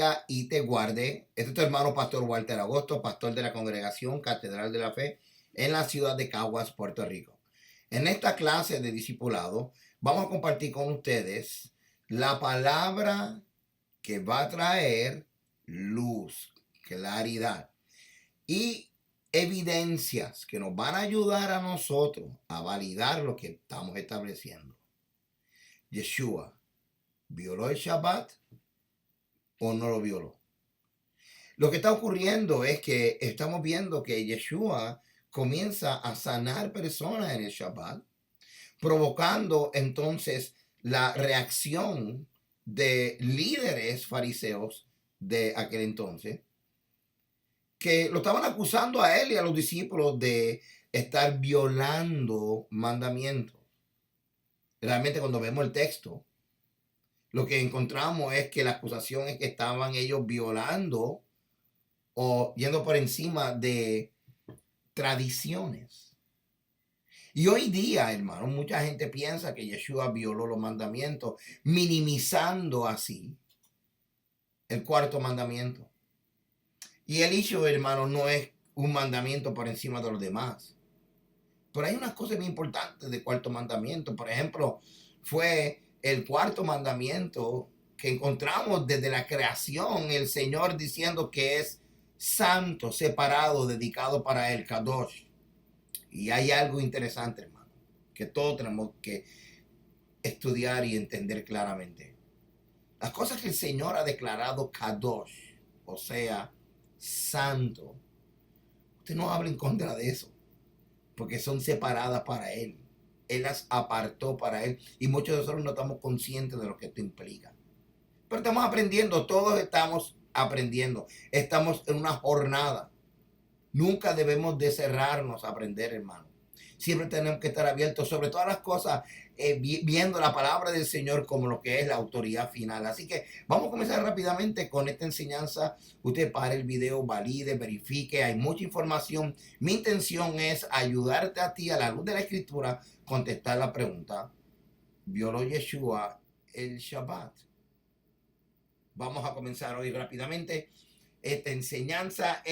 bendiga y te guarde. Este es tu hermano Pastor Walter Agosto, pastor de la Congregación Catedral de la Fe en la ciudad de Caguas, Puerto Rico. En esta clase de discipulado vamos a compartir con ustedes la palabra que va a traer luz, claridad y evidencias que nos van a ayudar a nosotros a validar lo que estamos estableciendo. Yeshua, ¿violó el Shabbat o no lo violó? Lo que está ocurriendo es que estamos viendo que Yeshua comienza a sanar personas en el Shabbat, provocando entonces la reacción de líderes fariseos de aquel entonces, que lo estaban acusando a él y a los discípulos de estar violando mandamientos. Realmente cuando vemos el texto, lo que encontramos es que la acusación es que estaban ellos violando o yendo por encima de tradiciones. Y hoy día, hermano, mucha gente piensa que Yeshua violó los mandamientos, minimizando así el cuarto mandamiento. Y el hecho, hermano, no es un mandamiento por encima de los demás. Pero hay unas cosas muy importantes del cuarto mandamiento. Por ejemplo, fue el cuarto mandamiento que encontramos desde la creación, el Señor diciendo que es santo, separado, dedicado para él, Kadosh. Y hay algo interesante, hermano, que todos tenemos que estudiar y entender claramente. Las cosas que el Señor ha declarado Kadosh, o sea, santo, usted no habla en contra de eso, porque son separadas para Él. Él las apartó para Él. Y muchos de nosotros no estamos conscientes de lo que esto implica. Pero estamos aprendiendo, todos estamos aprendiendo. Estamos en una jornada. Nunca debemos de cerrarnos a aprender, hermano. Siempre tenemos que estar abiertos sobre todas las cosas, viendo la palabra del Señor como lo que es la autoridad final. Así que vamos a comenzar rápidamente con esta enseñanza. Usted pare el video, valide, verifique. Hay mucha información. Mi intención es ayudarte a ti a la luz de la Escritura, contestar la pregunta: ¿violó Yeshua el Shabbat? Vamos a comenzar hoy rápidamente. Esta enseñanza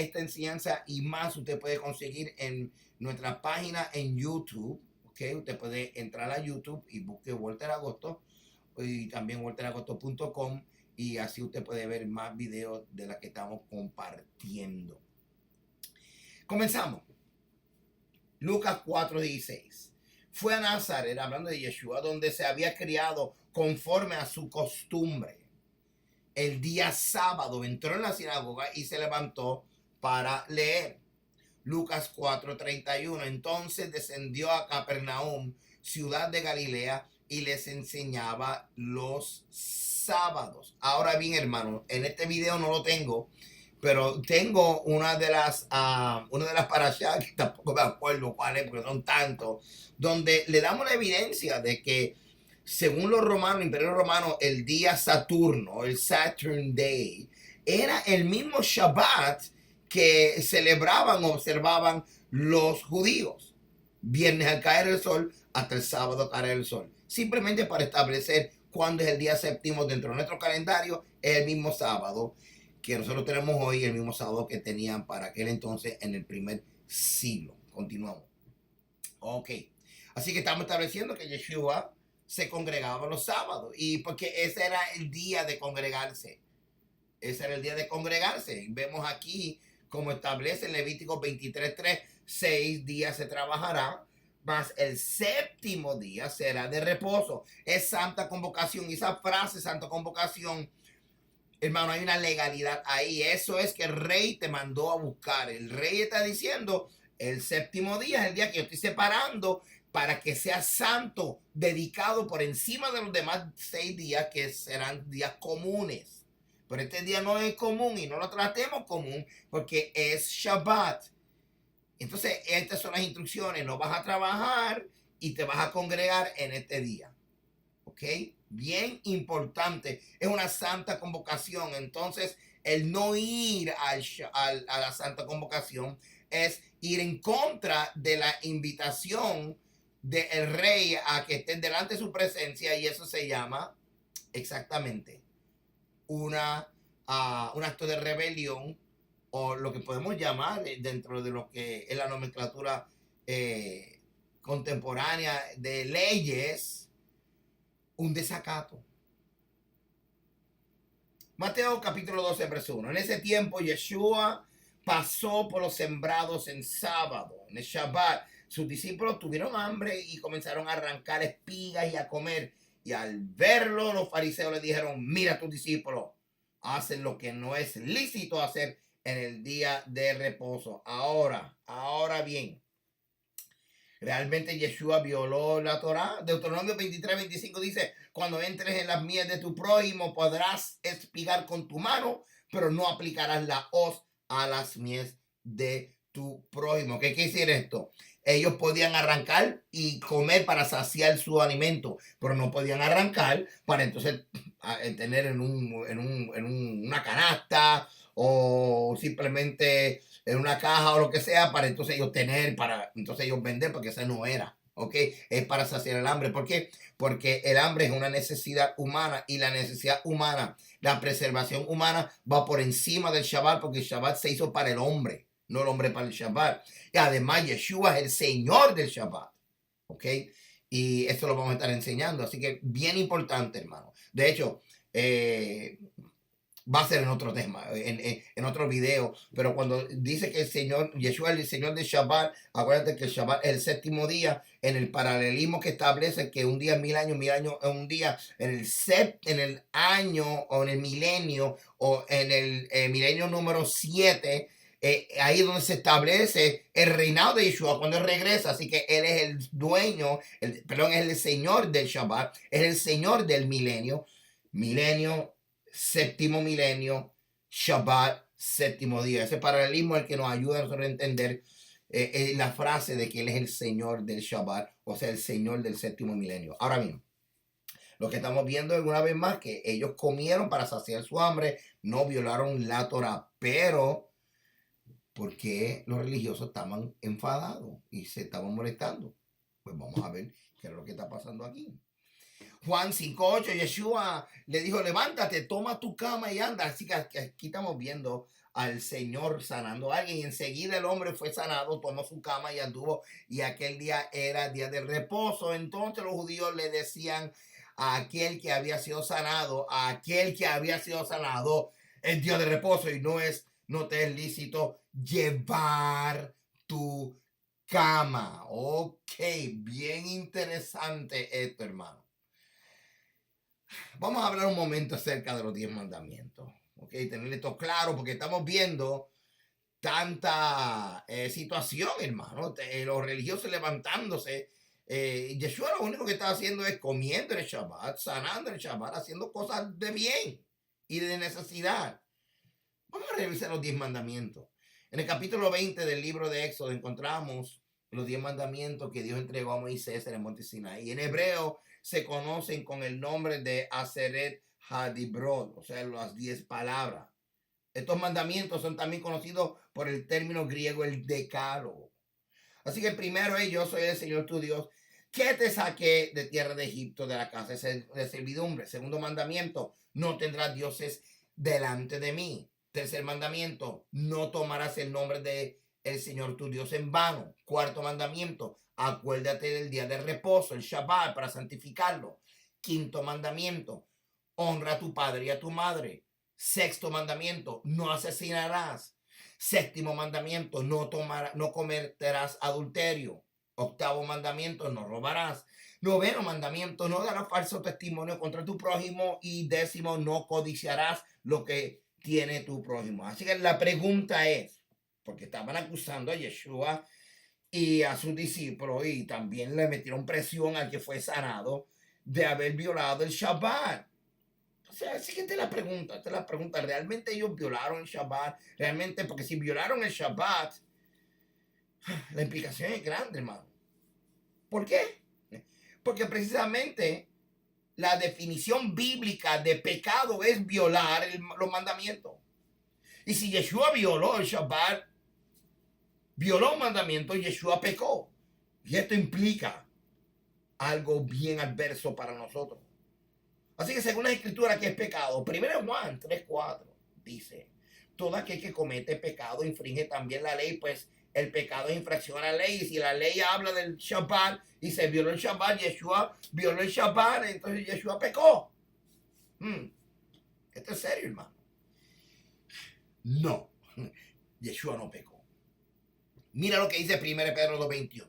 y más usted puede conseguir en nuestra página en YouTube. ¿Okay? Usted puede entrar a YouTube y busque Walter Agosto y también walteragosto.com, y así usted puede ver más videos de las que estamos compartiendo. Comenzamos. Lucas 4:16. Fue a Nazaret, hablando de Yeshua, donde se había criado conforme a su costumbre. El día sábado entró en la sinagoga y se levantó para leer. Lucas 4:31. Entonces descendió a Capernaum, ciudad de Galilea, y les enseñaba los sábados. Ahora bien, hermano, en este video no lo tengo, pero tengo una de las parashas, que tampoco me acuerdo cuál es, porque son tantos, donde le damos la evidencia de que según los romanos, el imperio romano, el día Saturno, el Saturn Day, era el mismo Shabbat que celebraban o observaban los judíos. Viernes al caer el sol hasta el sábado al caer el sol. Simplemente para establecer cuándo es el día séptimo dentro de nuestro calendario. Es el mismo sábado que nosotros tenemos hoy, el mismo sábado que tenían para aquel entonces en el primer siglo. Continuamos. Ok. Así que estamos estableciendo que Yeshua se congregaba los sábados, y porque ese era el día de congregarse. Ese era el día de congregarse. Vemos aquí como establece en Levítico 23:3, 6 días se trabajará, mas el séptimo día será de reposo. Es santa convocación. Y esa frase, santa convocación, hermano, hay una legalidad ahí. Eso es que el rey te mandó a buscar. El rey está diciendo: el séptimo día es el día que yo estoy separando para que sea santo, dedicado por encima de los demás 6 días que serán días comunes. Pero este día no es común y no lo tratemos común porque es Shabbat. Entonces, estas son las instrucciones. No vas a trabajar y te vas a congregar en este día. ¿Ok? Bien importante. Es una santa convocación. Entonces, el no ir a la santa convocación es ir en contra de la invitación del rey a que estén delante de su presencia, y eso se llama exactamente una un acto de rebelión, o lo que podemos llamar dentro de lo que es la nomenclatura contemporánea de leyes, un desacato. Mateo capítulo 12, verso 1. En ese tiempo Yeshua pasó por los sembrados en sábado, en el Shabbat. Sus discípulos tuvieron hambre y comenzaron a arrancar espigas y a comer. Y al verlo, los fariseos le dijeron: mira, tus discípulos hacen lo que no es lícito hacer en el día de reposo. Ahora bien, ¿realmente Yeshua violó la Torá? Deuteronomio 23:25 dice: cuando entres en las mies de tu prójimo podrás espigar con tu mano, pero no aplicarás la hoz a las mies de tu prójimo. ¿Qué quiere decir esto? Ellos podían arrancar y comer para saciar su alimento, pero no podían arrancar para entonces tener en una canasta o simplemente en una caja o lo que sea, para entonces ellos tener, para entonces ellos vender, porque esa no era, ¿ok? Es para saciar el hambre. ¿Por qué? Porque el hambre es una necesidad humana, y la necesidad humana, la preservación humana va por encima del Shabbat, porque el Shabbat se hizo para el hombre, no el hombre para el Shabbat. Y además Yeshua es el Señor del Shabbat, ¿ok? Y esto lo vamos a estar enseñando, así que bien importante, hermano. De hecho, va a ser en otro tema, en otro video, pero cuando dice que el Señor, Yeshua es el Señor del Shabbat, acuérdate que el Shabbat es el séptimo día, en el paralelismo que establece que un día es 1000 años es un día, en el año o en el milenio o en el milenio número 7, ahí es donde se establece el reinado de Yeshua cuando él regresa. Así que él es el dueño, perdón, es el Señor del Shabbat, es el Señor del milenio, séptimo milenio, Shabbat, séptimo día. Ese paralelismo es el que nos ayuda a nosotros a entender la frase de que él es el Señor del Shabbat, o sea, el Señor del séptimo milenio. Ahora bien, lo que estamos viendo es una vez más que ellos comieron para saciar su hambre, no violaron la Torah, pero ¿por qué los religiosos estaban enfadados y se estaban molestando? Pues vamos a ver qué es lo que está pasando aquí. Juan 5:8, Yeshua le dijo: levántate, toma tu cama y anda. Así que aquí estamos viendo al Señor sanando a alguien, y enseguida el hombre fue sanado, tomó su cama y anduvo, y aquel día era día de reposo. Entonces los judíos le decían a aquel que había sido sanado, el día de reposo, y no te es lícito llevar tu cama. Ok, bien interesante esto, hermano. Vamos a hablar un momento acerca de los 10 mandamientos. Ok, tener esto claro, porque estamos viendo tanta situación, hermano. Los religiosos levantándose. Yeshua lo único que está haciendo es comiendo el Shabbat, sanando el Shabbat, haciendo cosas de bien y de necesidad. Vamos a revisar los 10 mandamientos. En el capítulo 20 del libro de Éxodo encontramos los 10 mandamientos que Dios entregó a Moisés en el monte Sinaí. Y en hebreo se conocen con el nombre de Aseret Hadibrot, o sea, las 10 palabras. Estos mandamientos son también conocidos por el término griego el decálogo. Así que el primero es: yo soy el Señor tu Dios, que te saqué de tierra de Egipto, de la casa de servidumbre. Segundo mandamiento: no tendrás dioses delante de mí. Tercer mandamiento: no tomarás el nombre de el Señor tu Dios en vano. Cuarto mandamiento: acuérdate del día de reposo, el Shabbat, para santificarlo. Quinto mandamiento: honra a tu padre y a tu madre. Sexto mandamiento: no asesinarás. Séptimo mandamiento: no cometerás adulterio. Octavo mandamiento: no robarás. Noveno mandamiento: no darás falso testimonio contra tu prójimo. Y décimo: no codiciarás lo que tiene tu prójimo. Así que la pregunta es, porque estaban acusando a Yeshua y a sus discípulos, y también le metieron presión al que fue sanado de haber violado el Shabbat. O sea, así que esta es la pregunta, ¿realmente ellos violaron el Shabbat? Realmente, porque si violaron el Shabbat, la implicación es grande, hermano. ¿Por qué? Porque precisamente la definición bíblica de pecado es violar los mandamientos. Y si Yeshua violó el Shabbat, violó un mandamiento, Yeshua pecó. Y esto implica algo bien adverso para nosotros. Así que según la escritura, ¿qué es pecado? Primero Juan 3:4. dice, todo aquel que comete pecado infringe también la ley, pues el pecado es infracción a la ley. Y si la ley habla del Shabbat y se violó el Shabbat, Yeshua violó el Shabbat, entonces Yeshua pecó. Esto es serio, hermano. No, Yeshua no pecó. Mira lo que dice 1 Pedro 2:21.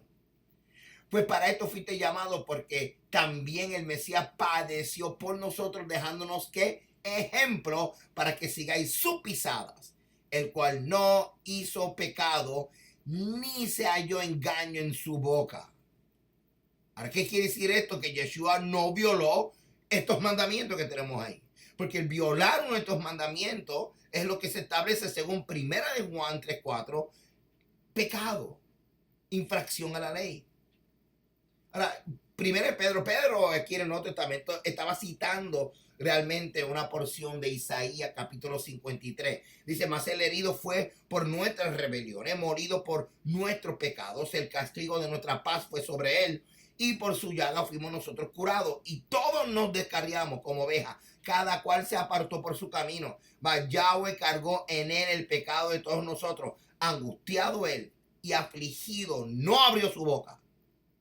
Pues para esto fuiste llamado, porque también el Mesías padeció por nosotros, dejándonos que ejemplo para que sigáis sus pisadas, el cual no hizo pecado, ni se halló engaño en su boca. Ahora, ¿qué quiere decir esto? Que Yeshua no violó estos mandamientos que tenemos ahí. Porque el violar uno de estos mandamientos es lo que se establece según 1 Juan 3:4, pecado, infracción a la ley. Ahora, Pedro aquí en el Nuevo Testamento estaba citando realmente una porción de Isaías capítulo 53. Dice, mas el herido fue por nuestras rebeliones, morido por nuestros pecados, el castigo de nuestra paz fue sobre él, y por su llaga fuimos nosotros curados. Y todos nos descarriamos como ovejas, cada cual se apartó por su camino, mas Yahweh cargó en él el pecado de todos nosotros. Angustiado él y afligido, no abrió su boca.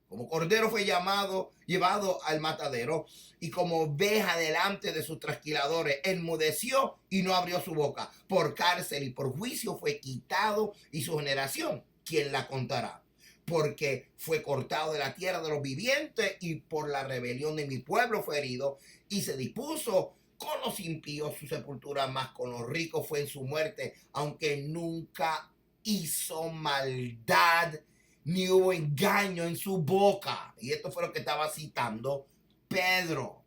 Como cordero fue llevado al matadero, y como oveja delante de sus trasquiladores, enmudeció y no abrió su boca. Por cárcel y por juicio fue quitado, y su generación, ¿quién la contará? Porque fue cortado de la tierra de los vivientes, y por la rebelión de mi pueblo fue herido, y se dispuso con los impíos su sepultura, mas con los ricos fue en su muerte, aunque nunca hizo maldad, ni hubo engaño en su boca. Y esto fue lo que estaba citando Pedro.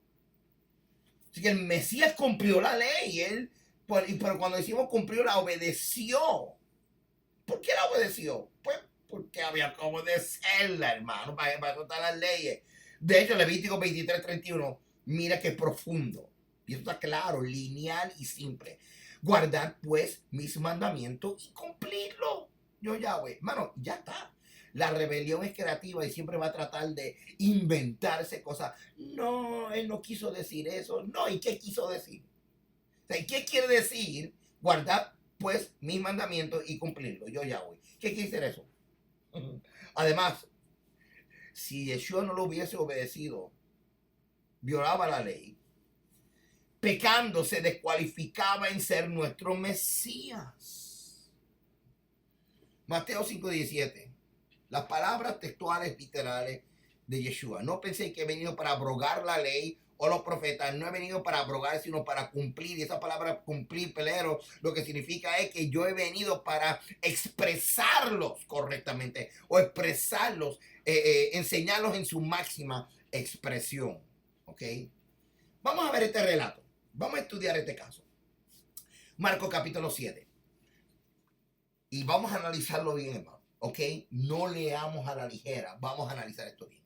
Así que el Mesías cumplió la ley, pero cuando decimos cumplió, la obedeció. ¿Por qué la obedeció? Pues porque había que obedecerla, hermano, para todas las leyes. De hecho, Levítico 23:31, mira que es profundo. Y esto está claro, lineal y simple. Guardar pues mis mandamientos y cumplirlo. Yo Yahweh, hermano, ya está. La rebelión es creativa y siempre va a tratar de inventarse cosas. No, él no quiso decir eso. No, ¿y qué quiso decir? O sea, ¿qué quiere decir? Guardar pues mis mandamientos y cumplirlo. Yo Yahweh. ¿Qué quiere decir eso? Además, si Yeshua no lo hubiese obedecido, violaba la ley, pecando se descualificaba en ser nuestro Mesías. Mateo 5:17. Las palabras textuales literales de Yeshua. No pensé que he venido para abrogar la ley o los profetas. No he venido para abrogar, sino para cumplir. Y esa palabra cumplir, pelero, lo que significa es que yo he venido para expresarlos correctamente, o expresarlos, enseñarlos en su máxima expresión. ¿Ok? Vamos a ver este relato. Vamos a estudiar este caso. Marcos capítulo 7. Y vamos a analizarlo bien, hermano. ¿Ok? No leamos a la ligera. Vamos a analizar esto bien.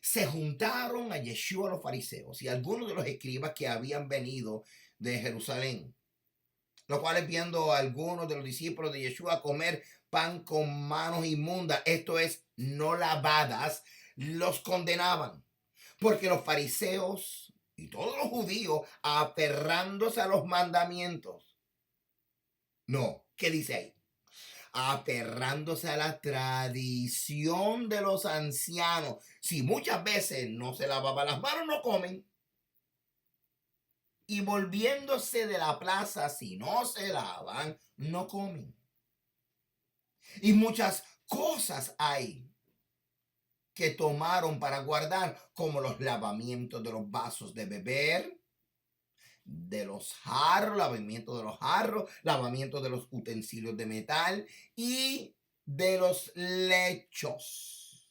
Se juntaron a Yeshua los fariseos y algunos de los escribas que habían venido de Jerusalén, los cuales, viendo a algunos de los discípulos de Yeshua comer pan con manos inmundas, esto es, no lavadas, los condenaban. Porque los fariseos y todos los judíos, aferrándose a los mandamientos. No, ¿qué dice ahí? Aferrándose a la tradición de los ancianos. Si muchas veces no se lavaban las manos, no comen. Y volviéndose de la plaza, si no se lavan, no comen. Y muchas cosas hay que tomaron para guardar, como los lavamientos de los vasos de beber, de los jarros, lavamiento de los jarros, lavamiento de los utensilios de metal y de los lechos.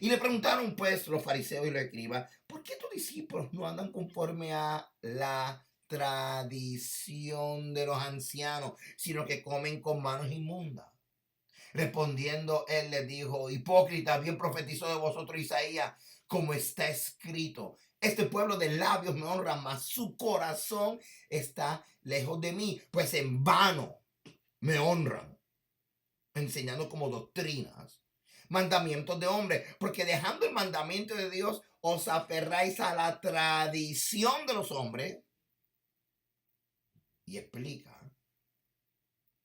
Y le preguntaron pues los fariseos y los escribas, ¿por qué tus discípulos no andan conforme a la tradición de los ancianos, sino que comen con manos inmundas? Respondiendo él les dijo, hipócrita, bien profetizó de vosotros Isaías, como está escrito, este pueblo de labios me honra, mas su corazón está lejos de mí, pues en vano me honran, enseñando como doctrinas mandamientos de hombres, porque dejando el mandamiento de Dios os aferráis a la tradición de los hombres. y explica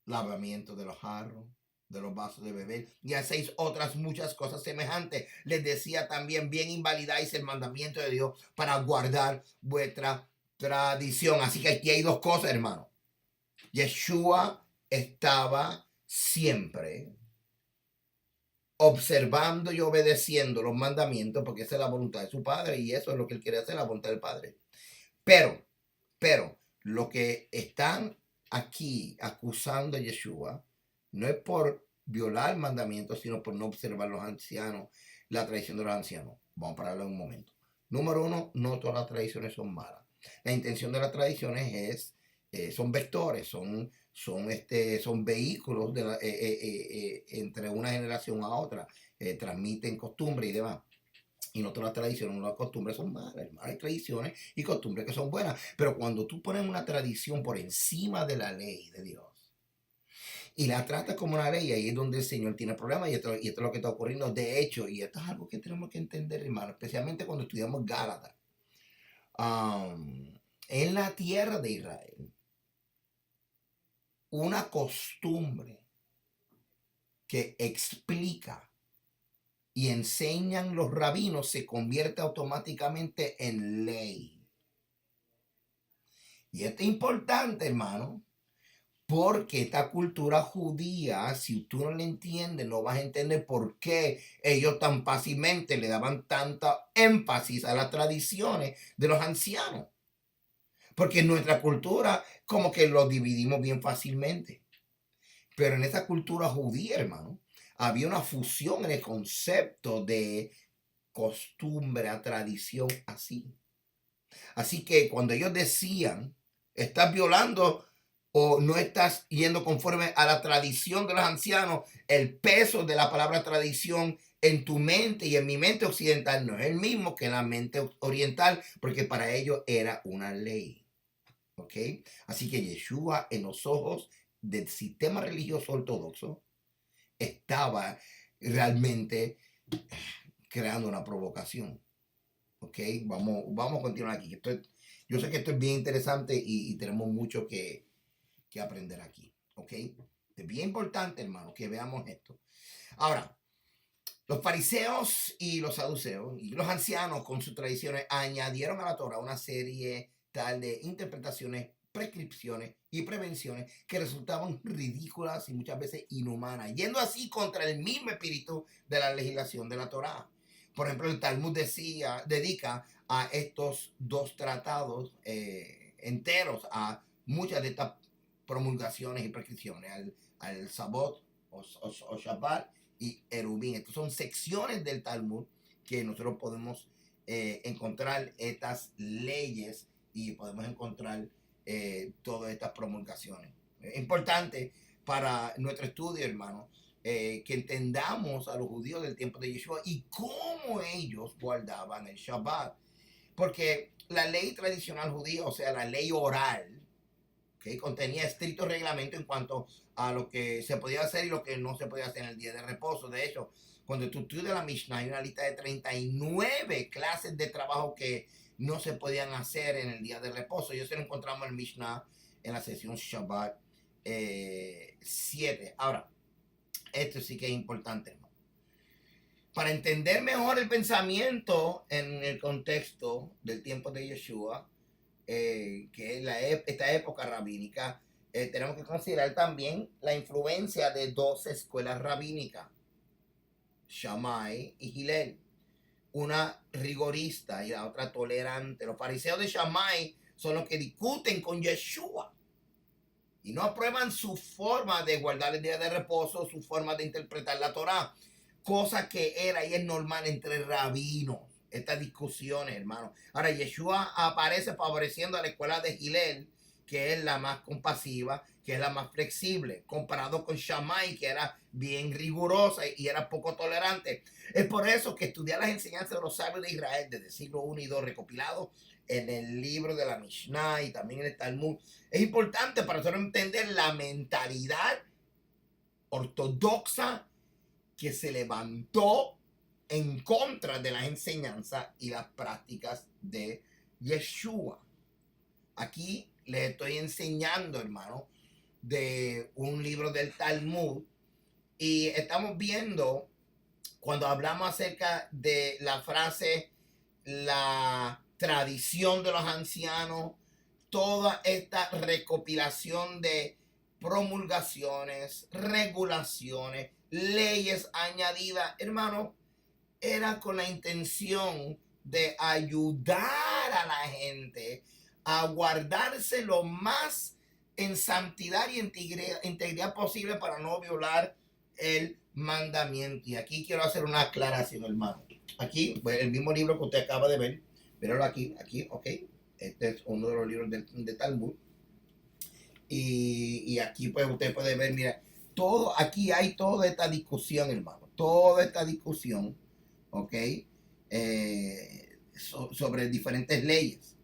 lavamiento de los jarros, de los vasos de beber, y hacéis otras muchas cosas semejantes. Les decía también, bien invalidáis el mandamiento de Dios para guardar vuestra tradición. Así que aquí hay dos cosas, hermano. Yeshua estaba siempre observando y obedeciendo los mandamientos, porque esa es la voluntad de su Padre, y eso es lo que él quiere hacer, la voluntad del Padre. Pero, lo que están aquí acusando a Yeshua no es por violar mandamientos, sino por no observar los ancianos, la tradición de los ancianos. Vamos a pararlo en un momento. Número uno, no todas las tradiciones son malas. La intención de las tradiciones son vectores, son vehículos entre una generación a otra, transmiten costumbre y demás. Y no todas las tradiciones, no las costumbres son malas, hermano. Hay tradiciones y costumbres que son buenas. Pero cuando tú pones una tradición por encima de la ley de Dios y la tratas como una ley, ahí es donde el Señor tiene problemas, y esto es lo que está ocurriendo. De hecho, y esto es algo que tenemos que entender, hermano, especialmente cuando estudiamos Gálatas. En la tierra de Israel, una costumbre que explica y enseñan los rabinos se convierte automáticamente en ley. Y esto es importante, hermano, porque esta cultura judía, si tú no la entiendes, no vas a entender por qué ellos tan fácilmente le daban tanta énfasis a las tradiciones de los ancianos. Porque en nuestra cultura como que lo dividimos bien fácilmente. Pero en esa cultura judía, hermano, había una fusión en el concepto de costumbre a tradición así. Así que cuando ellos decían, estás violando o no estás yendo conforme a la tradición de los ancianos, el peso de la palabra tradición en tu mente y en mi mente occidental no es el mismo que en la mente oriental, porque para ellos era una ley. ¿Ok? Así que Yeshua, en los ojos del sistema religioso ortodoxo, estaba realmente creando una provocación. ¿Ok? Vamos a continuar aquí. Yo sé que esto es bien interesante y tenemos mucho que aprender aquí. ¿Ok? Es bien importante, hermano, que veamos esto. Ahora, los fariseos y los saduceos y los ancianos con sus tradiciones añadieron a la Torah una serie tal de interpretaciones, prescripciones y prevenciones que resultaban ridículas y muchas veces inhumanas, yendo así contra el mismo espíritu de la legislación de la Torah. Por ejemplo, el Talmud dedica a estos dos tratados enteros a muchas de estas promulgaciones y prescripciones, al Sabot o Shabbat y Erubín. Estas son secciones del Talmud que nosotros podemos encontrar estas leyes y podemos encontrar todas estas promulgaciones. Es importante para nuestro estudio, hermano, que entendamos a los judíos del tiempo de Yeshua y cómo ellos guardaban el Shabbat. Porque la ley tradicional judía, o sea, la ley oral, ¿okay?, contenía estrictos reglamentos en cuanto a lo que se podía hacer y lo que no se podía hacer en el día de reposo. De hecho, cuando tú estudias la Mishnah, hay una lista de 39 clases de trabajo que no se podían hacer en el día de reposo. Y eso lo encontramos en Mishnah en la sesión Shabbat 7. Ahora, esto sí que es importante, hermano. Para entender mejor el pensamiento en el contexto del tiempo de Yeshua, que es esta época rabínica, tenemos que considerar también la influencia de dos escuelas rabínicas, Shammai y Hillel, una rigorista y la otra tolerante. Los fariseos de Shammai son los que discuten con Yeshua y no aprueban su forma de guardar el día de reposo, su forma de interpretar la Torá, cosa que era y es normal entre rabinos, estas discusiones, hermano. Ahora, Yeshua aparece favoreciendo a la escuela de Hillel, que es la más compasiva, que es la más flexible, comparado con Shammai, que era bien rigurosa y era poco tolerante. Es por eso que estudiar las enseñanzas de los sabios de Israel desde el siglo I y II, recopilados en el libro de la Mishnah y también en el Talmud, es importante para nosotros entender la mentalidad ortodoxa que se levantó en contra de las enseñanzas y las prácticas de Yeshua. Aquí les estoy enseñando, hermano, de un libro del Talmud y estamos viendo cuando hablamos acerca de la frase, la tradición de los ancianos, toda esta recopilación de promulgaciones, regulaciones, leyes añadidas, hermano, era con la intención de ayudar a la gente a guardarse lo más en santidad y integridad posible para no violar el mandamiento. Y aquí quiero hacer una aclaración, hermano. Aquí, pues, el mismo libro que usted acaba de ver, míralo aquí, ok. Este es uno de los libros de Talmud. Y aquí, pues, usted puede ver, mira, aquí hay toda esta discusión, hermano. Toda esta discusión, ok, sobre diferentes leyes.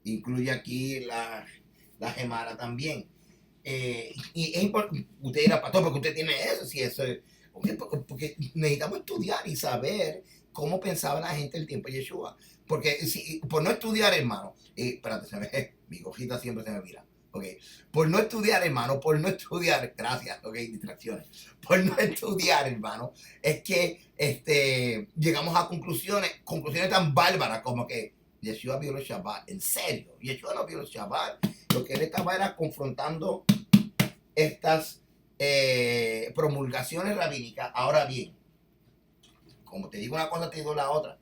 Incluye aquí la Gemara también. Y es importante, usted dirá, pastor, porque usted tiene eso, si eso es, porque necesitamos estudiar y saber cómo pensaba la gente el tiempo de Yeshua. Porque si, por no estudiar, hermano, espérate, mi hojita siempre se me mira. Okay. Por no estudiar, hermano, gracias, ok, distracciones. Por no estudiar, hermano, es que llegamos a conclusiones tan bárbaras como que Yeshua violó el Shabbat. En serio, Yeshua no violó el Shabbat. Lo que él estaba era confrontando estas promulgaciones rabínicas. Ahora bien, como te digo una cosa, te digo la otra.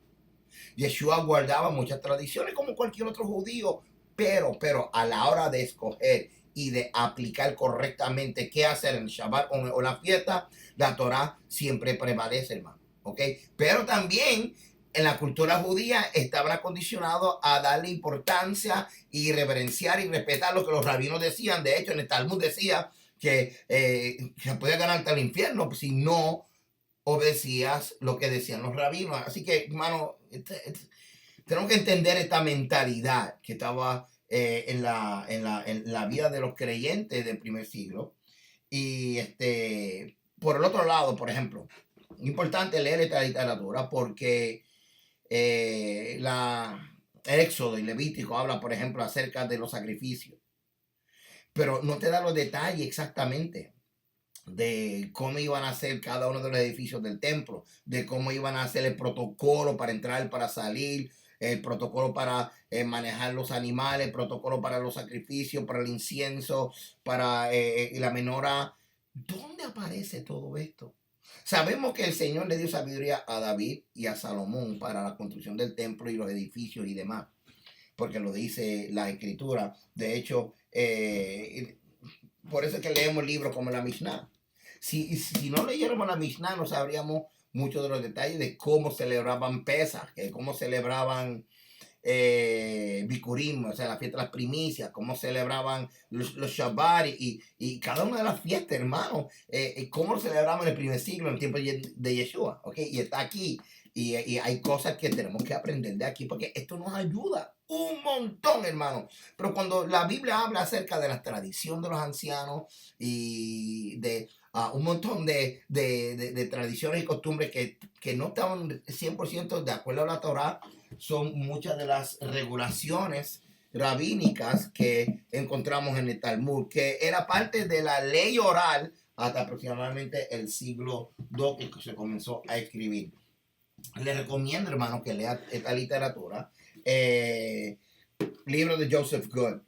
Yeshua guardaba muchas tradiciones como cualquier otro judío, pero a la hora de escoger y de aplicar correctamente qué hacer en el Shabbat o la fiesta, la Torah siempre prevalece, hermano. ¿Ok? Pero también en la cultura judía estaban acondicionados a darle importancia y reverenciar y respetar lo que los rabinos decían. De hecho, en el Talmud decía que se podía ganarte al infierno si no obedecías lo que decían los rabinos. Así que, hermano, tenemos que entender esta mentalidad que estaba en la vida de los creyentes del primer siglo. Y por el otro lado, por ejemplo, importante leer esta literatura porque el Éxodo y Levítico habla, por ejemplo, acerca de los sacrificios, pero no te da los detalles exactamente de cómo iban a hacer cada uno de los edificios del templo, de cómo iban a hacer el protocolo para entrar, para salir, el protocolo para manejar los animales, el protocolo para los sacrificios, para el incienso, para la menorá. ¿Dónde aparece todo esto? Sabemos que el Señor le dio sabiduría a David y a Salomón para la construcción del templo y los edificios y demás, porque lo dice la Escritura. De hecho, por eso es que leemos libros como la Mishnah. Si no leyéramos la Mishnah, no sabríamos muchos de los detalles de cómo celebraban Pesach, cómo celebraban Bikurim, o sea, la fiesta de las primicias, cómo celebraban los Shabbat y cada una de las fiestas, hermano, cómo lo celebraban en el primer siglo, en el tiempo de Yeshua, ¿ok? Y está aquí. Y hay cosas que tenemos que aprender de aquí porque esto nos ayuda un montón, hermano. Pero cuando la Biblia habla acerca de la tradición de los ancianos y de un montón de tradiciones y costumbres que no estaban 100% de acuerdo a la Torah, son muchas de las regulaciones rabínicas que encontramos en el Talmud, que era parte de la ley oral hasta aproximadamente el siglo II que se comenzó a escribir. Le recomiendo, hermano, que lea esta literatura. Libro de Joseph Good.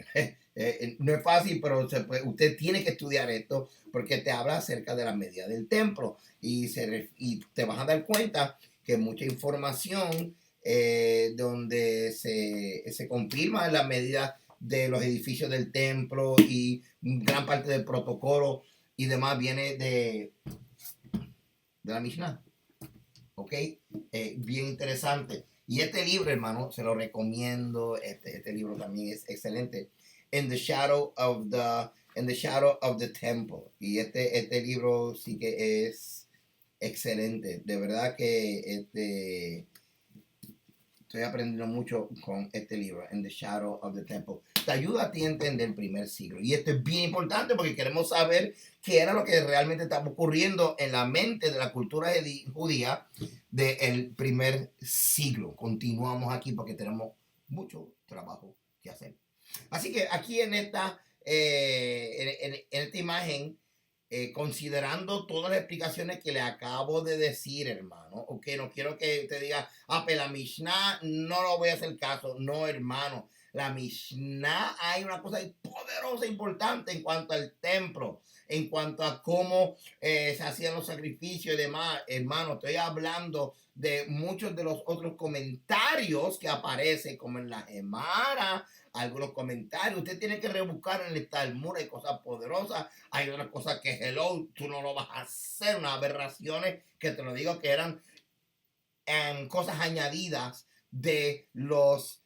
No es fácil, pero usted tiene que estudiar esto porque te habla acerca de la medida del templo y te vas a dar cuenta que mucha información donde se confirma la medida de los edificios del templo y gran parte del protocolo y demás viene de la Mishnah. ¿Ok? Bien interesante. Y este libro, hermano, se lo recomiendo. Este libro también es excelente. In the Shadow of the Temple. Y este libro sí que es excelente. De verdad que estoy aprendiendo mucho con este libro, In the Shadow of the Temple. Te ayuda a ti a entender el primer siglo. Y esto es bien importante porque queremos saber qué era lo que realmente estaba ocurriendo en la mente de la cultura judía del primer siglo. Continuamos aquí porque tenemos mucho trabajo que hacer. Así que aquí en esta imagen, considerando todas las explicaciones que le acabo de decir, hermano, ok, no quiero que usted diga, pero la Mishnah no lo voy a hacer caso. No, hermano, la Mishnah hay una cosa poderosa, importante en cuanto al templo, en cuanto a cómo se hacían los sacrificios y demás. Hermano, estoy hablando de muchos de los otros comentarios que aparecen, como en la Gemara, algunos comentarios. Usted tiene que rebuscar en el Talmud, hay cosas poderosas, hay otras cosas que, hello, tú no lo vas a hacer, unas aberraciones que te lo digo que eran cosas añadidas de los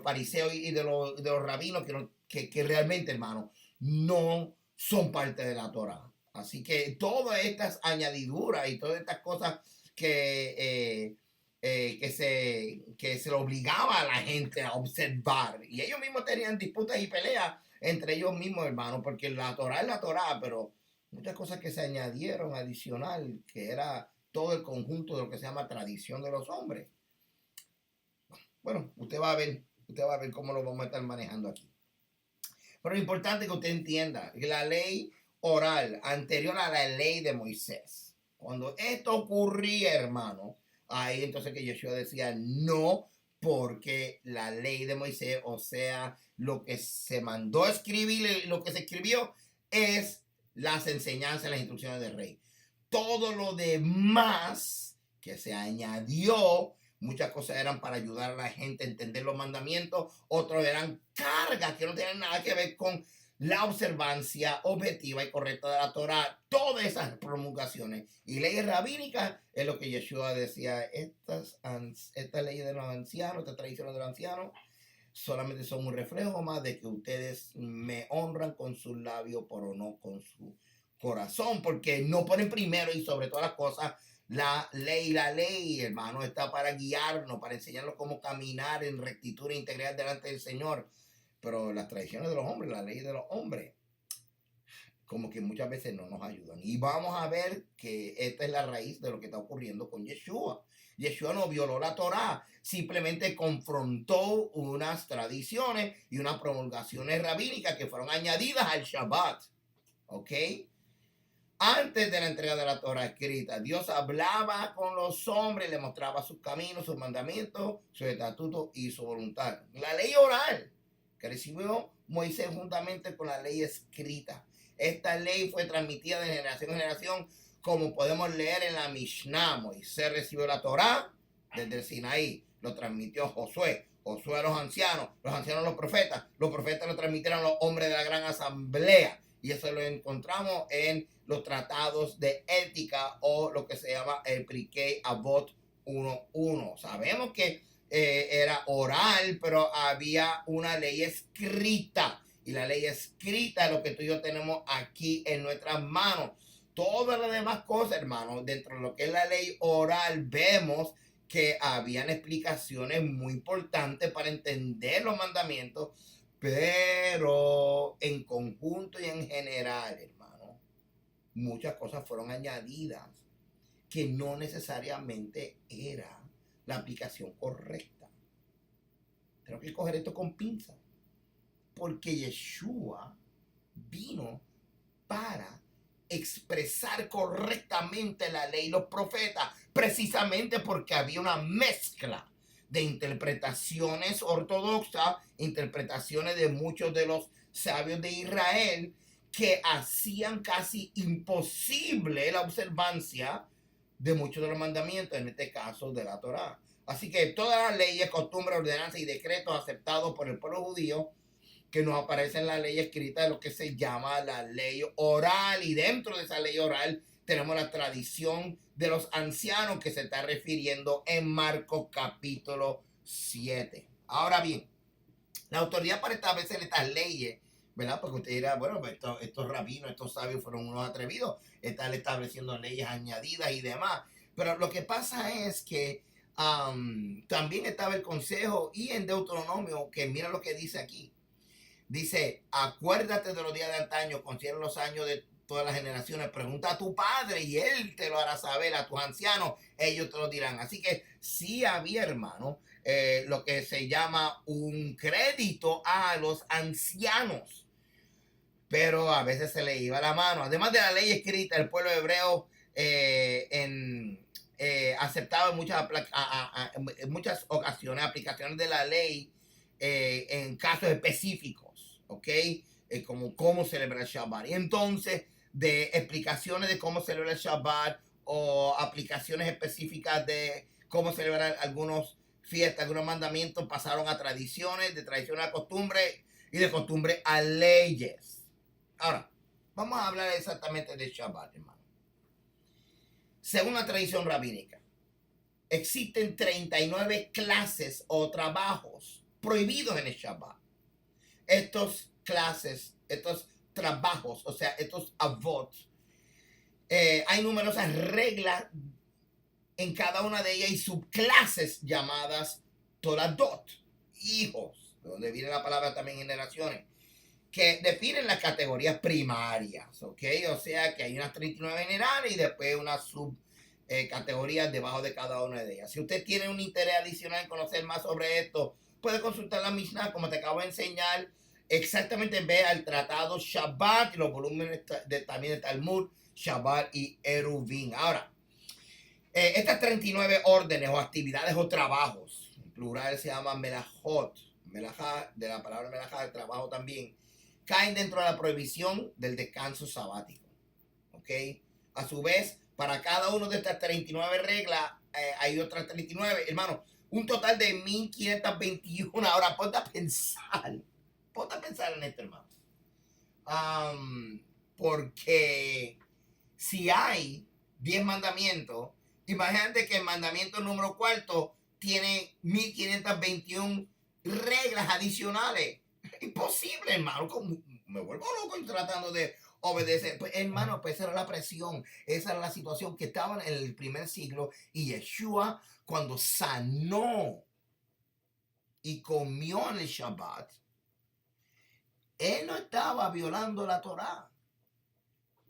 fariseos y de los rabinos que realmente, hermano, no son parte de la Torah. Así que todas estas añadiduras y todas estas cosas que, que se le obligaba a la gente a observar. Y ellos mismos tenían disputas y peleas entre ellos mismos, hermano, porque la Torah es la Torah, pero muchas cosas que se añadieron adicional, que era todo el conjunto de lo que se llama tradición de los hombres. Bueno, usted va a ver cómo lo vamos a estar manejando aquí. Pero lo importante es que usted entienda que la ley oral anterior a la ley de Moisés, cuando esto ocurría, hermano, ahí entonces que Yeshua decía no, porque la ley de Moisés, o sea, lo que se mandó a escribir, lo que se escribió es las enseñanzas, las instrucciones del rey. Todo lo demás que se añadió, muchas cosas eran para ayudar a la gente a entender los mandamientos, otros eran cargas que no tienen nada que ver con la observancia objetiva y correcta de la Torah. Todas esas promulgaciones y leyes rabínicas es lo que Yeshua decía, estas leyes de los ancianos, estas tradiciones de los ancianos, solamente son un reflejo más de que ustedes me honran con sus labios, pero no con su corazón, porque no ponen primero y sobre todas las cosas la ley, hermano, está para guiarnos, para enseñarnos cómo caminar en rectitud e integridad delante del Señor. Pero las tradiciones de los hombres, la ley de los hombres, como que muchas veces no nos ayudan. Y vamos a ver que esta es la raíz de lo que está ocurriendo con Yeshua. Yeshua no violó la Torá, simplemente confrontó unas tradiciones y unas promulgaciones rabínicas que fueron añadidas al Shabbat. ¿Ok? Antes de la entrega de la Torah escrita, Dios hablaba con los hombres, le mostraba sus caminos, sus mandamientos, sus estatutos y su voluntad. La ley oral que recibió Moisés juntamente con la ley escrita. Esta ley fue transmitida de generación en generación, como podemos leer en la Mishnah. Moisés recibió la Torah desde el Sinaí, lo transmitió Josué a los ancianos a los profetas lo transmitieron a los hombres de la gran asamblea. Y eso lo encontramos en los tratados de ética o lo que se llama el Pirkei Avot 1.1. Sabemos que era oral, pero había una ley escrita. Y la ley escrita es lo que tú y yo tenemos aquí en nuestras manos. Todas las demás cosas, hermano, dentro de lo que es la ley oral, vemos que habían explicaciones muy importantes para entender los mandamientos, pero en conjunto y en general, hermano, muchas cosas fueron añadidas que no necesariamente era la aplicación correcta. Tengo que coger esto con pinza, porque Yeshua vino para expresar correctamente la ley y los profetas, precisamente porque había una mezcla de interpretaciones ortodoxas, interpretaciones de muchos de los sabios de Israel, que hacían casi imposible la observancia de muchos de los mandamientos, en este caso de la Torá. Así que todas las leyes, costumbres, ordenanzas y decretos aceptados por el pueblo judío que nos aparece en la ley escrita de lo que se llama la ley oral, y dentro de esa ley oral tenemos la tradición de los ancianos que se está refiriendo en Marcos capítulo 7. Ahora bien, la autoridad para establecer estas leyes, ¿verdad? Porque usted dirá, bueno, pues estos rabinos, estos sabios fueron unos atrevidos, están estableciendo leyes añadidas y demás. Pero lo que pasa es que también estaba el consejo y en Deuteronomio, que mira lo que dice aquí. Dice, acuérdate de los días de antaño, considera los años de todas las generaciones, pregunta a tu padre y él te lo hará saber, a tus ancianos, ellos te lo dirán. Así que sí había, hermano, lo que se llama un crédito a los ancianos. Pero a veces se le iba la mano. Además de la ley escrita, el pueblo hebreo aceptaba en muchas ocasiones aplicaciones de la ley en casos específicos, ¿ok? Como cómo celebrar el Shabbat. Y entonces, de explicaciones de cómo celebrar el Shabbat o aplicaciones específicas de cómo celebrar algunos fiestas, algunos mandamientos, pasaron a tradiciones, de tradición a costumbre y de costumbre a leyes. Ahora, vamos a hablar exactamente de Shabbat, hermano. Según la tradición rabínica, existen 39 clases o trabajos prohibidos en el Shabbat. Estos clases, estos trabajos, o sea, estos avot, hay numerosas reglas en cada una de ellas y subclases llamadas toradot, hijos, de donde viene la palabra también generaciones, que definen las categorías primarias, ¿ok? O sea que hay unas 39 generales y después unas subcategorías debajo de cada una de ellas. Si usted tiene un interés adicional en conocer más sobre esto, puede consultar la Mishnah, como te acabo de enseñar. Exactamente, ve al tratado Shabbat y los volúmenes también de Talmud, Shabbat y Eruvin. Ahora, estas 39 órdenes o actividades o trabajos, en plural se llaman melajot, melajá, de la palabra melajá, de trabajo también, caen dentro de la prohibición del descanso sabático. ¿Ok? A su vez, para cada una de estas 39 reglas, hay otras 39. Hermano, un total de 1521. Ahora, ponte a pensar en esto, hermano. Porque si hay 10 mandamientos, imagínate que el mandamiento número cuarto tiene 1521 reglas adicionales. Imposible, hermano. Me vuelvo loco tratando de obedecer. Pues, hermano, pues esa era la presión. Esa era la situación que estaban en el primer siglo. Y Yeshua, cuando sanó y comió en el Shabbat, él no estaba violando la Torá,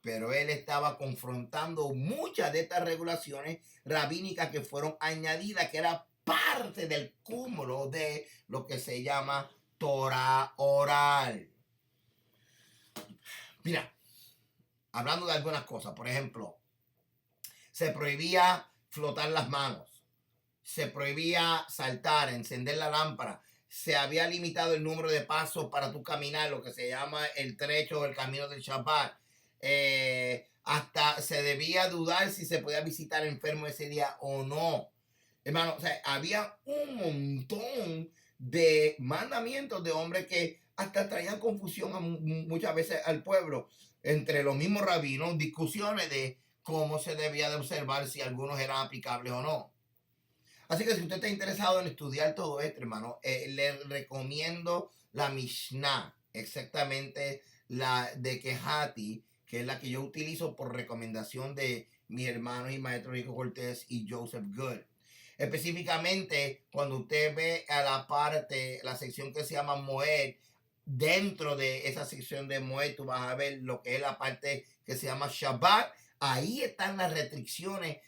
pero él estaba confrontando muchas de estas regulaciones rabínicas que fueron añadidas, que era parte del cúmulo de lo que se llama Torá oral. Mira, hablando de algunas cosas, por ejemplo, se prohibía flotar las manos, se prohibía saltar, encender la lámpara, se había limitado el número de pasos para tu caminar, lo que se llama el trecho o el camino del Shabbat. Hasta se debía dudar si se podía visitar enfermo ese día o no. Hermano, o sea, había un montón de mandamientos de hombres que hasta traían confusión muchas veces al pueblo, entre los mismos rabinos, discusiones de cómo se debía de observar si algunos eran aplicables o no. Así que si usted está interesado en estudiar todo esto, hermano, le recomiendo la Mishnah, exactamente la de Kehati, que es la que yo utilizo por recomendación de mi hermano y maestro Rico Cortés y Joseph Good. Específicamente, cuando usted ve a la parte, la sección que se llama Moed, dentro de esa sección de Moed, tú vas a ver lo que es la parte que se llama Shabbat. Ahí están las restricciones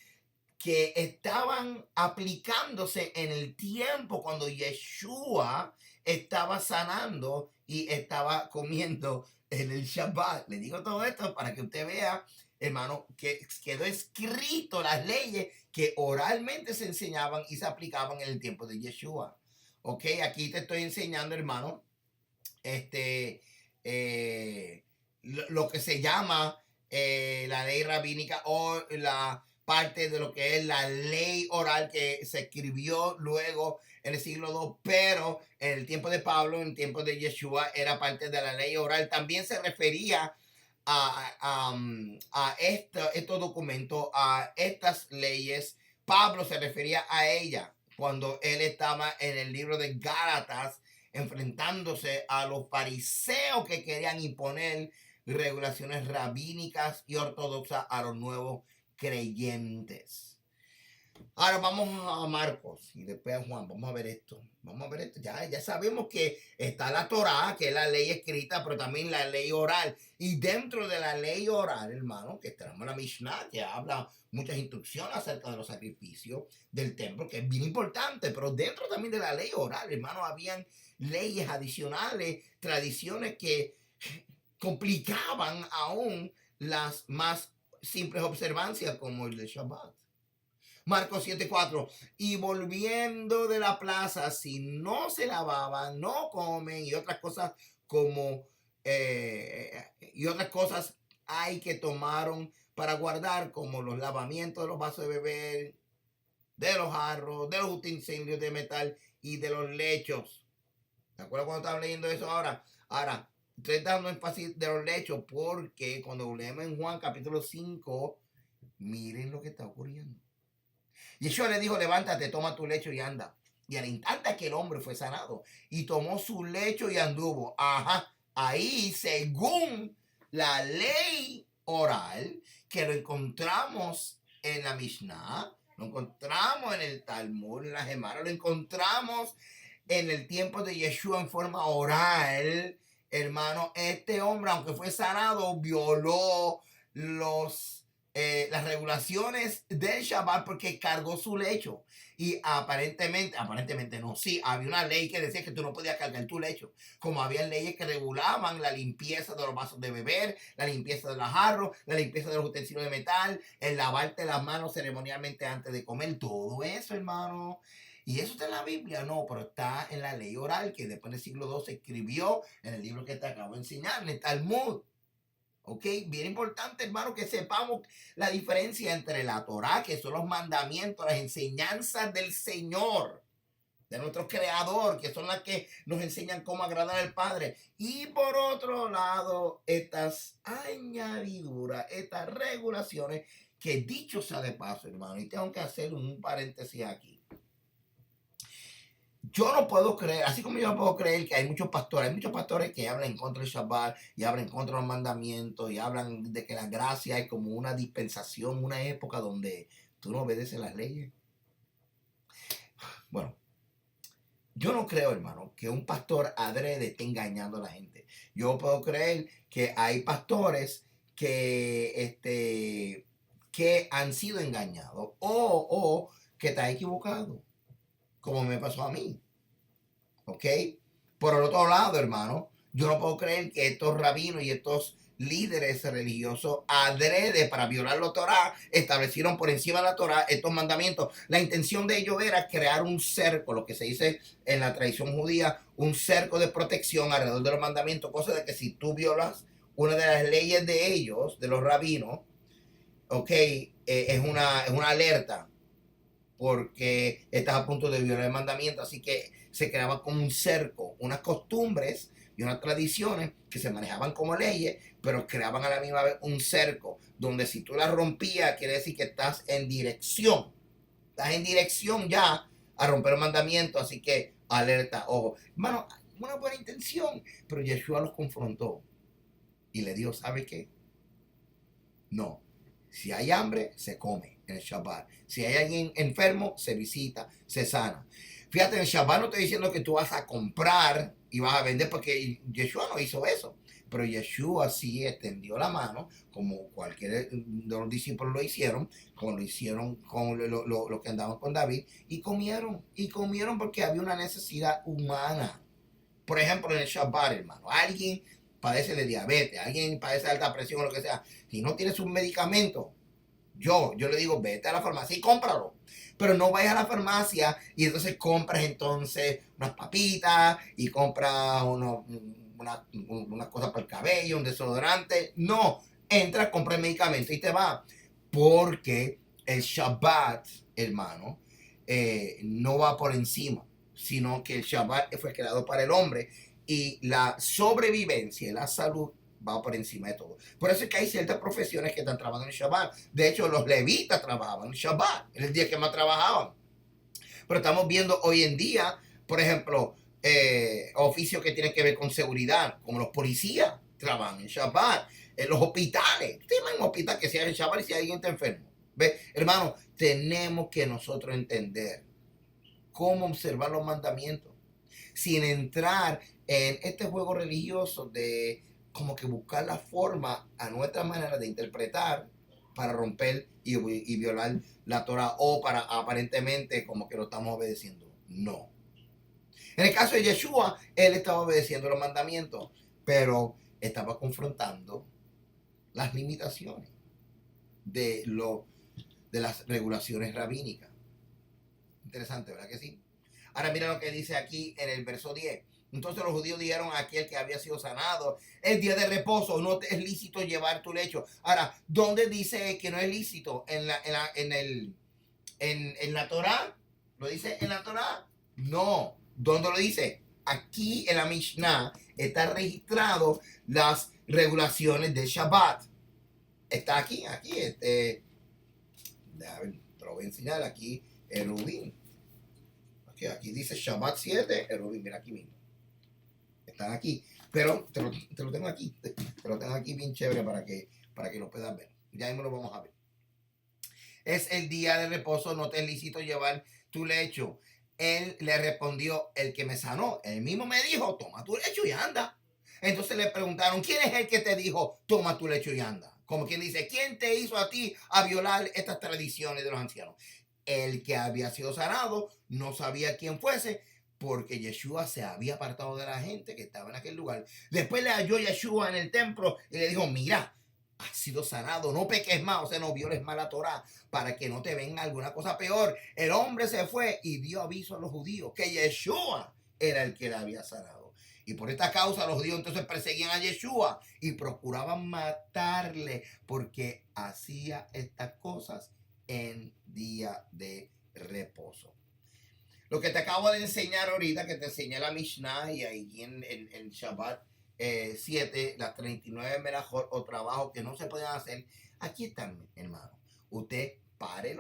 que estaban aplicándose en el tiempo cuando Yeshua estaba sanando y estaba comiendo en el Shabbat. Le digo todo esto para que usted vea, hermano, que quedó escrito las leyes que oralmente se enseñaban y se aplicaban en el tiempo de Yeshua. Ok, aquí te estoy enseñando, hermano, lo que se llama la ley rabínica o la parte de lo que es la ley oral que se escribió luego en el siglo II, pero en el tiempo de Pablo, en el tiempo de Yeshua, era parte de la ley oral. También se refería a estos documentos, a estas leyes. Pablo se refería a ella cuando él estaba en el libro de Gálatas, enfrentándose a los fariseos que querían imponer regulaciones rabínicas y ortodoxas a los nuevos creyentes. Ahora vamos a Marcos y después a Juan. Vamos a ver esto. Vamos a ver esto. Ya sabemos que está la Torá, que es la ley escrita, pero también la ley oral. Y dentro de la ley oral, hermano, que tenemos la Mishnah, que habla muchas instrucciones acerca de los sacrificios del templo, que es bien importante. Pero dentro también de la ley oral, hermano, habían leyes adicionales, tradiciones que complicaban aún las más simples observancias como el de Shabbat. Marcos 7:4. Y volviendo de la plaza, si no se lavaban, no comen y otras cosas como y otras cosas hay que tomaron para guardar, como los lavamientos de los vasos de beber, de los jarros, de los utensilios de metal y de los lechos. ¿Te acuerdas cuando estaba leyendo eso ahora? Ahora, estoy dando énfasis de los lechos porque cuando leemos en Juan capítulo 5, miren lo que está ocurriendo. Yeshua le dijo, levántate, toma tu lecho y anda. Y al instante que el hombre fue sanado y tomó su lecho y anduvo. Ajá, ahí según la ley oral, que lo encontramos en la Mishnah, lo encontramos en el Talmud, en la Gemara, lo encontramos en el tiempo de Yeshua en forma oral, hermano. Este hombre, aunque fue sanado, violó las regulaciones del Shabbat porque cargó su lecho. Y aparentemente no, sí, había una ley que decía que tú no podías cargar tu lecho. Como había leyes que regulaban la limpieza de los vasos de beber, la limpieza de los jarros, la limpieza de los utensilios de metal, el lavarte las manos ceremonialmente antes de comer, todo eso, hermano. ¿Y eso está en la Biblia? No, pero está en la ley oral que después del siglo II se escribió en el libro que te acabo de enseñar, en el Talmud. ¿Ok? Bien importante, hermano, que sepamos la diferencia entre la Torá, que son los mandamientos, las enseñanzas del Señor, de nuestro Creador, que son las que nos enseñan cómo agradar al Padre. Y por otro lado, estas añadiduras, estas regulaciones, que dicho sea de paso, hermano, y tengo que hacer un paréntesis aquí. Yo no puedo creer, así como yo no puedo creer que hay muchos pastores que hablan en contra del Shabbat y hablan en contra de los mandamientos y hablan de que la gracia es como una dispensación, una época donde tú no obedeces las leyes. Bueno, yo no creo, hermano, que un pastor adrede esté engañando a la gente. Yo puedo creer que hay pastores que han sido engañados o que están equivocados, como me pasó a mí. ¿Ok? Por el otro lado, hermano, yo no puedo creer que estos rabinos y estos líderes religiosos adrede para violar la Torá establecieron por encima de la Torá estos mandamientos. La intención de ellos era crear un cerco, lo que se dice en la tradición judía, un cerco de protección alrededor de los mandamientos, cosa de que si tú violas una de las leyes de ellos, de los rabinos, ok, es una alerta porque estás a punto de violar el mandamiento, así que se creaba como un cerco, unas costumbres y unas tradiciones que se manejaban como leyes, pero creaban a la misma vez un cerco, donde si tú la rompías, quiere decir que estás en dirección ya a romper el mandamiento, así que alerta, ojo. Hermano, una buena intención, pero Yeshua los confrontó y le dijo, ¿sabe qué? No, si hay hambre, se come en el Shabbat. Si hay alguien enfermo, se visita, se sana. Fíjate, en el Shabbat no estoy diciendo que tú vas a comprar y vas a vender, porque Yeshua no hizo eso. Pero Yeshua sí extendió la mano, como cualquier de los discípulos lo hicieron, como lo hicieron con los que andaban con David, y comieron porque había una necesidad humana. Por ejemplo, en el Shabbat, hermano, alguien padece de diabetes, alguien padece de alta presión o lo que sea, si no tienes un medicamento, yo le digo, vete a la farmacia y cómpralo. Pero no vayas a la farmacia y entonces compras entonces unas papitas y compras unas cosas para el cabello, un desodorante. No, entra, compra el medicamento y te va. Porque el Shabbat, hermano, no va por encima, sino que el Shabbat fue creado para el hombre y la sobrevivencia y la salud va por encima de todo. Por eso es que hay ciertas profesiones que están trabajando en Shabbat. De hecho, los levitas trabajaban en Shabbat, era el día que más trabajaban. Pero estamos viendo hoy en día, por ejemplo, oficios que tienen que ver con seguridad, como los policías trabajan en Shabbat, en los hospitales. Usted en un hospital que sea en Shabbat y si alguien está enfermo. ¿Ve? Hermano, tenemos que nosotros entender cómo observar los mandamientos sin entrar en este juego religioso de como que buscar la forma a nuestra manera de interpretar para romper y violar la Torah o para aparentemente como que lo estamos obedeciendo. No. En el caso de Yeshua, él estaba obedeciendo los mandamientos, pero estaba confrontando las limitaciones de, de las regulaciones rabínicas. Interesante, ¿verdad que sí? Ahora mira lo que dice aquí en el verso 10. Entonces los judíos dijeron a aquel que había sido sanado, el día de reposo no te es lícito llevar tu lecho. Ahora, ¿dónde dice que no es lícito? En la Torah. ¿Lo dice en la Torah? No. ¿Dónde lo dice? Aquí en la Mishnah está registrado las regulaciones del Shabbat. Está aquí, te lo voy a enseñar aquí en Rubín. Aquí dice Shabbat 7, el Rubín, mira aquí mismo. Están aquí, pero te lo tengo aquí. Te lo tengo aquí bien chévere para que lo puedas ver. Ya mismo lo vamos a ver. Es el día de reposo, no te es lícito llevar tu lecho. Él le respondió, el que me sanó, él mismo me dijo, toma tu lecho y anda. Entonces le preguntaron, ¿quién es el que te dijo, toma tu lecho y anda? Como quien dice, ¿quién te hizo a ti a violar estas tradiciones de los ancianos? El que había sido sanado no sabía quién fuese, porque Yeshua se había apartado de la gente que estaba en aquel lugar. Después le halló Yeshua en el templo y le dijo, mira, has sido sanado, no peques más, o sea, no violes más la Torah, para que no te venga alguna cosa peor. El hombre se fue y dio aviso a los judíos que Yeshua era el que le había sanado. Y por esta causa los judíos entonces perseguían a Yeshua y procuraban matarle porque hacía estas cosas en día de reposo. Lo que te acabo de enseñar ahorita, que te enseñé la Mishnah y ahí en Shabbat 7, las 39 melajot o trabajos que no se pueden hacer, aquí están, hermano. Usted pare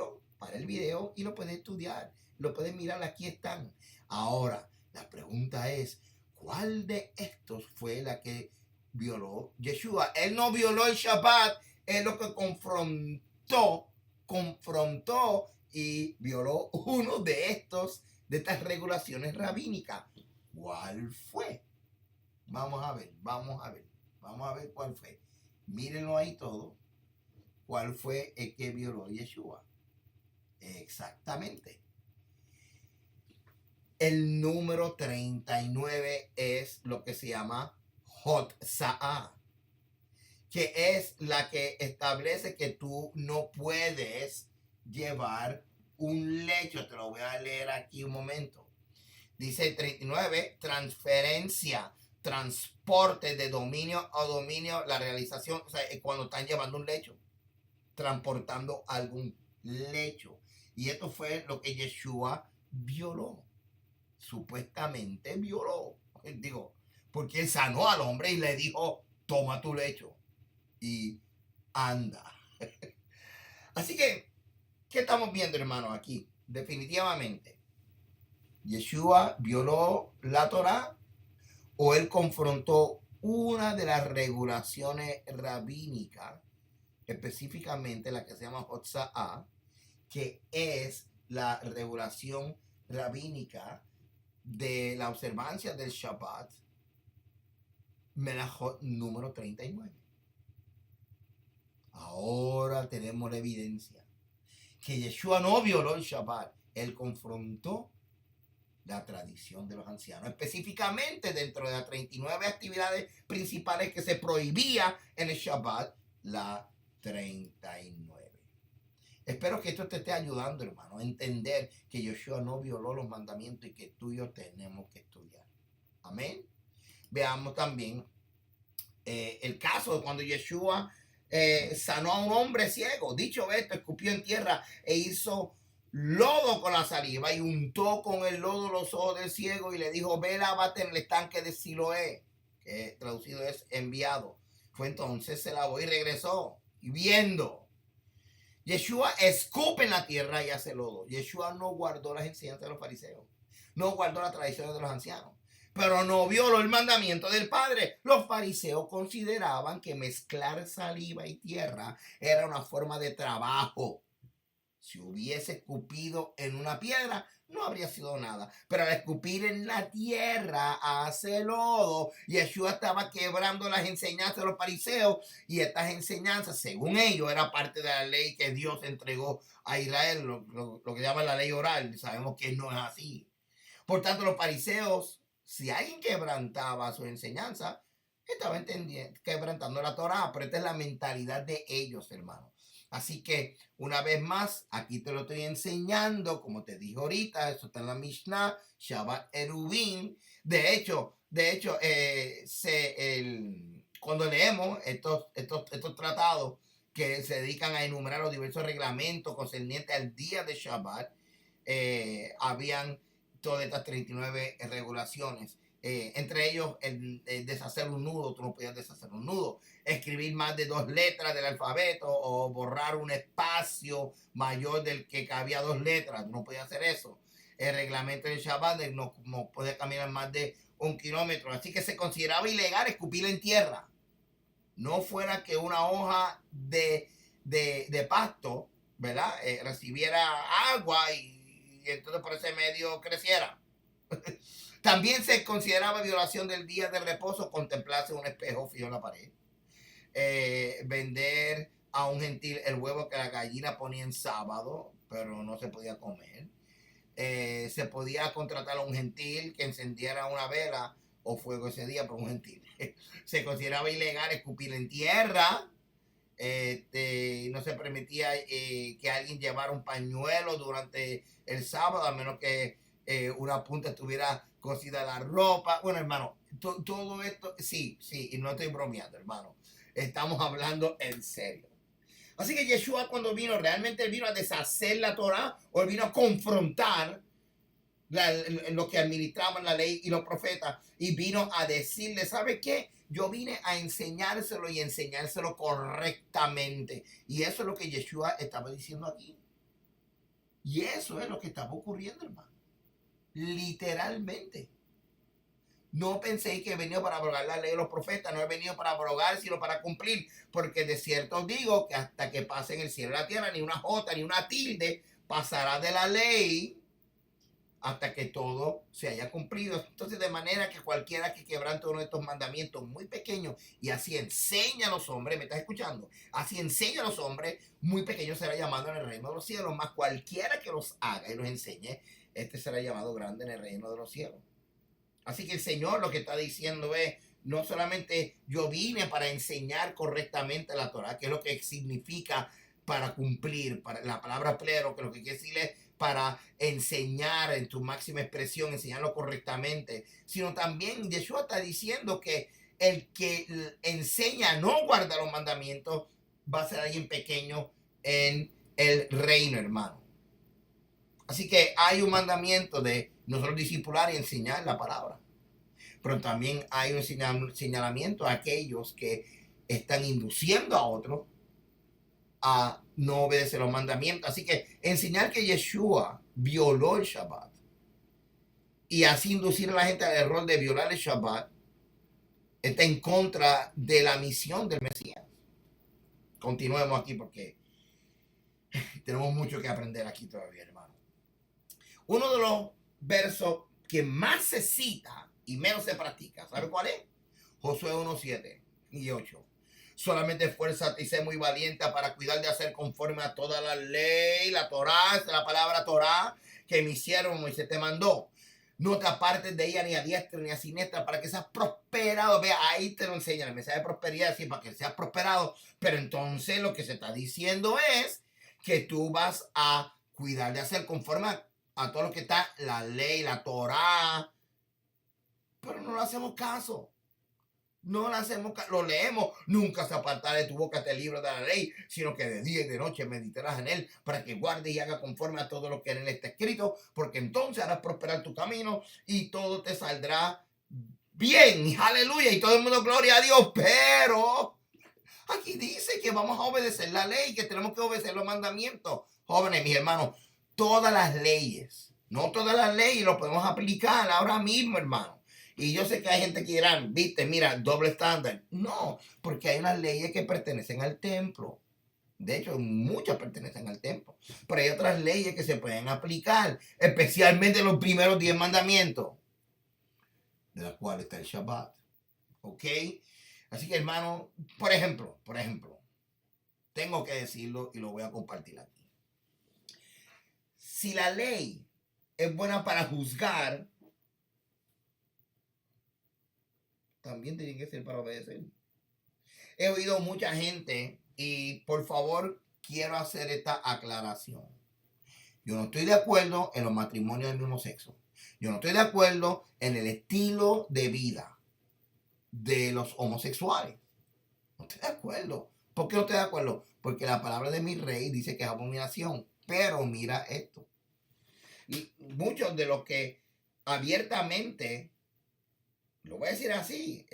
el video y lo puede estudiar, lo puede mirar, aquí están. Ahora, la pregunta es, ¿cuál de estos fue la que violó Yeshua? Él no violó el Shabbat, él lo que confrontó y violó uno de estas regulaciones rabínicas. ¿Cuál fue? Vamos a ver cuál fue. Mírenlo ahí todo. ¿Cuál fue el que violó Yeshua? Exactamente. El número 39 es lo que se llama Hot-Sa'ah, que es la que establece que tú no puedes llevar un lecho. Te lo voy a leer aquí un momento. Dice 39, transferencia, transporte de dominio a dominio, la realización, o sea, cuando están llevando un lecho, transportando algún lecho. Y esto fue lo que Yeshua violó, supuestamente violó. Digo, porque él sanó al hombre y le dijo, toma tu lecho y anda. Así que, ¿qué estamos viendo, hermano, aquí? Definitivamente, Yeshua violó la Torah o él confrontó una de las regulaciones rabínicas, específicamente la que se llama Hot-Sa'ah, que es la regulación rabínica de la observancia del Shabbat, Melajot número 39. Ahora tenemos la evidencia que Yeshua no violó el Shabbat, él confrontó la tradición de los ancianos, específicamente dentro de las 39 actividades principales que se prohibía en el Shabbat, la 39. Espero que esto te esté ayudando, hermano, a entender que Yeshua no violó los mandamientos y que tú y yo tenemos que estudiar. Amén. Veamos también el caso de cuando Yeshua sanó a un hombre ciego. Dicho esto, escupió en tierra e hizo lodo con la saliva y untó con el lodo los ojos del ciego y le dijo, ve, lávate en el estanque de Siloé, que traducido es enviado. Fue entonces, se lavó y regresó, y viendo. Yeshua escupe en la tierra y hace lodo. Yeshua no guardó las enseñanzas de los fariseos, no guardó las tradiciones de los ancianos, pero no violó el mandamiento del Padre. Los fariseos consideraban que mezclar saliva y tierra era una forma de trabajo. Si hubiese escupido en una piedra, no habría sido nada. Pero al escupir en la tierra hace lodo. Yeshua estaba quebrando las enseñanzas de los fariseos. Y estas enseñanzas, según ellos, era parte de la ley que Dios entregó a Israel, lo que llaman la ley oral. Sabemos que no es así. Por tanto, los fariseos, si alguien quebrantaba su enseñanza, estaba quebrantando la Torá. Pero esta es la mentalidad de ellos, hermano. Así que, una vez más, aquí te lo estoy enseñando, como te dije ahorita, eso está en la Mishnah, Shabbat Eruvin. De hecho, cuando leemos estos tratados que se dedican a enumerar los diversos reglamentos concernientes al día de Shabbat, habían todas estas 39 regulaciones. Entre ellos, el deshacer un nudo, tú no podías deshacer un nudo. Escribir más de 2 letras del alfabeto o borrar un espacio mayor del que cabía 2 letras, tú no podías hacer eso. El reglamento del Shabbat no podía caminar más de 1 kilómetro, así que se consideraba ilegal escupir en tierra. No fuera que una hoja de pasto, ¿verdad? Recibiera agua y entonces por ese medio creciera. También se consideraba violación del día de reposo contemplarse un espejo fijo en la pared. Vender a un gentil el huevo que la gallina ponía en sábado, pero no se podía comer. Se podía contratar a un gentil que encendiera una vela o fuego ese día por un gentil. Se consideraba ilegal escupir en tierra. No se permitía que alguien llevara un pañuelo durante el sábado, a menos que una punta estuviera cosida la ropa. Bueno, hermano, todo esto, sí, y no estoy bromeando, hermano. Estamos hablando en serio. Así que Yeshua, cuando vino, realmente él vino a deshacer la Torah, o él vino a confrontar lo que administraban la ley y los profetas, y vino a decirle, ¿sabe qué? Yo vine a enseñárselo y enseñárselo correctamente. Y eso es lo que Yeshua estaba diciendo aquí. Y eso es lo que estaba ocurriendo, hermano. Literalmente. No penséis que he venido para abrogar la ley de los profetas. No he venido para abrogar, sino para cumplir. Porque de cierto os digo que hasta que pasen el cielo y la tierra, ni una jota, ni una tilde pasará de la ley hasta que todo se haya cumplido. Entonces, de manera que cualquiera que quebrante uno de estos mandamientos muy pequeños y así enseña a los hombres, ¿me estás escuchando? Así enseña a los hombres, muy pequeño será llamado en el reino de los cielos. Más cualquiera que los haga y los enseñe, este será llamado grande en el reino de los cielos. Así que el Señor lo que está diciendo es, no solamente yo vine para enseñar correctamente la Torah, que es lo que significa para cumplir, para la palabra plero, que lo que quiere decir es para enseñar en tu máxima expresión, enseñarlo correctamente, sino también Yeshua está diciendo que el que enseña no guarda los mandamientos va a ser alguien pequeño en el reino, hermano. Así que hay un mandamiento de nosotros discipular y enseñar la palabra, pero también hay un señalamiento a aquellos que están induciendo a otros a no obedecer los mandamientos. Así que enseñar que Yeshua violó el Shabbat y así inducir a la gente al error de violar el Shabbat está en contra de la misión del Mesías. Continuemos aquí porque tenemos mucho que aprender aquí todavía, hermano. Uno de los versos que más se cita y menos se practica, ¿sabe cuál es? Josué 1:7 y 8. Solamente esfuérzate y sé muy valiente para cuidar de hacer conforme a toda la ley, la Torá, es la palabra Torá que mi siervo Moisés te mandó. No te apartes de ella ni a diestra ni a siniestra para que seas prosperado. Vea, ahí te lo enseña el mensaje de prosperidad, sí, para que seas prosperado. Pero entonces lo que se está diciendo es que tú vas a cuidar de hacer conforme a todo lo que está la ley, la Torá. Pero no le hacemos caso. No le hacemos caso. Lo leemos. Nunca se apartará de tu boca este libro de la ley, sino que de día y de noche meditarás en él para que guardes y haga conforme a todo lo que en él está escrito, porque entonces harás prosperar tu camino y todo te saldrá bien. Aleluya. Y todo el mundo, gloria a Dios. Pero aquí dice que vamos a obedecer la ley, que tenemos que obedecer los mandamientos. Jóvenes, mis hermanos, todas las leyes, no todas las leyes lo podemos aplicar ahora mismo, hermano. Y yo sé que hay gente que dirán, viste, mira, doble estándar. No, porque hay unas leyes que pertenecen al templo. De hecho, muchas pertenecen al templo. Pero hay otras leyes que se pueden aplicar, especialmente los primeros 10 mandamientos, de las cuales está el Shabbat. ¿Ok? Así que, hermano, por ejemplo, tengo que decirlo y lo voy a compartir aquí. Si la ley es buena para juzgar, también tiene que ser para obedecer. He oído mucha gente y por favor quiero hacer esta aclaración. Yo no estoy de acuerdo en los matrimonios del mismo sexo. Yo no estoy de acuerdo en el estilo de vida de los homosexuales. No estoy de acuerdo. ¿Por qué no estoy de acuerdo? Porque la palabra de mi rey dice que es abominación. Pero mira esto. Y muchos de los que abiertamente, lo voy a decir así,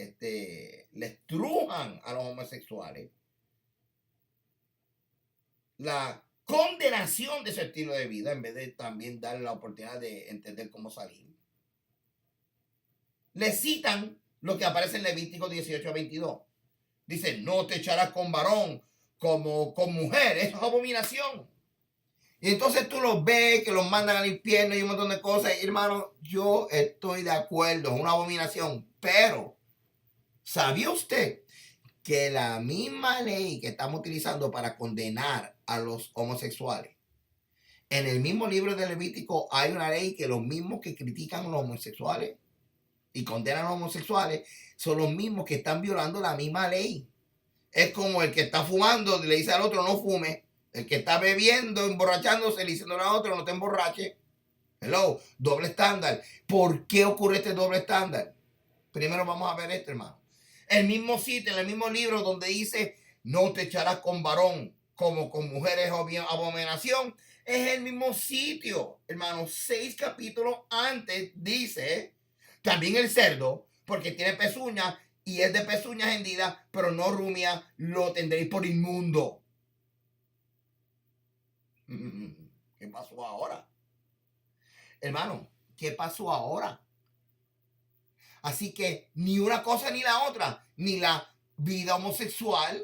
les trujan a los homosexuales la condenación de su estilo de vida en vez de también darle la oportunidad de entender cómo salir. Le citan lo que aparece en Levítico 18:22. Dice, no te echarás con varón como con mujer. Eso es abominación. Y entonces tú los ves que los mandan al infierno y un montón de cosas. Y, hermano, yo estoy de acuerdo, es una abominación. Pero, ¿sabía usted que la misma ley que estamos utilizando para condenar a los homosexuales, en el mismo libro de Levítico hay una ley que los mismos que critican a los homosexuales y condenan a los homosexuales son los mismos que están violando la misma ley? Es como el que está fumando, le dice al otro no fume. El que está bebiendo, emborrachándose, le diciendo al otro no te emborrache. Hello, doble estándar. ¿Por qué ocurre este doble estándar? Primero vamos a ver esto, hermano. El mismo sitio, en el mismo libro donde dice no te echarás con varón como con mujeres abominación, es el mismo sitio, hermano. 6 capítulos antes dice también el cerdo, porque tiene pezuñas y es de pezuñas hendidas, pero no rumia, lo tendréis por inmundo. ¿Qué pasó ahora? Hermano, ¿qué pasó ahora? Así que ni una cosa ni la otra, ni la vida homosexual,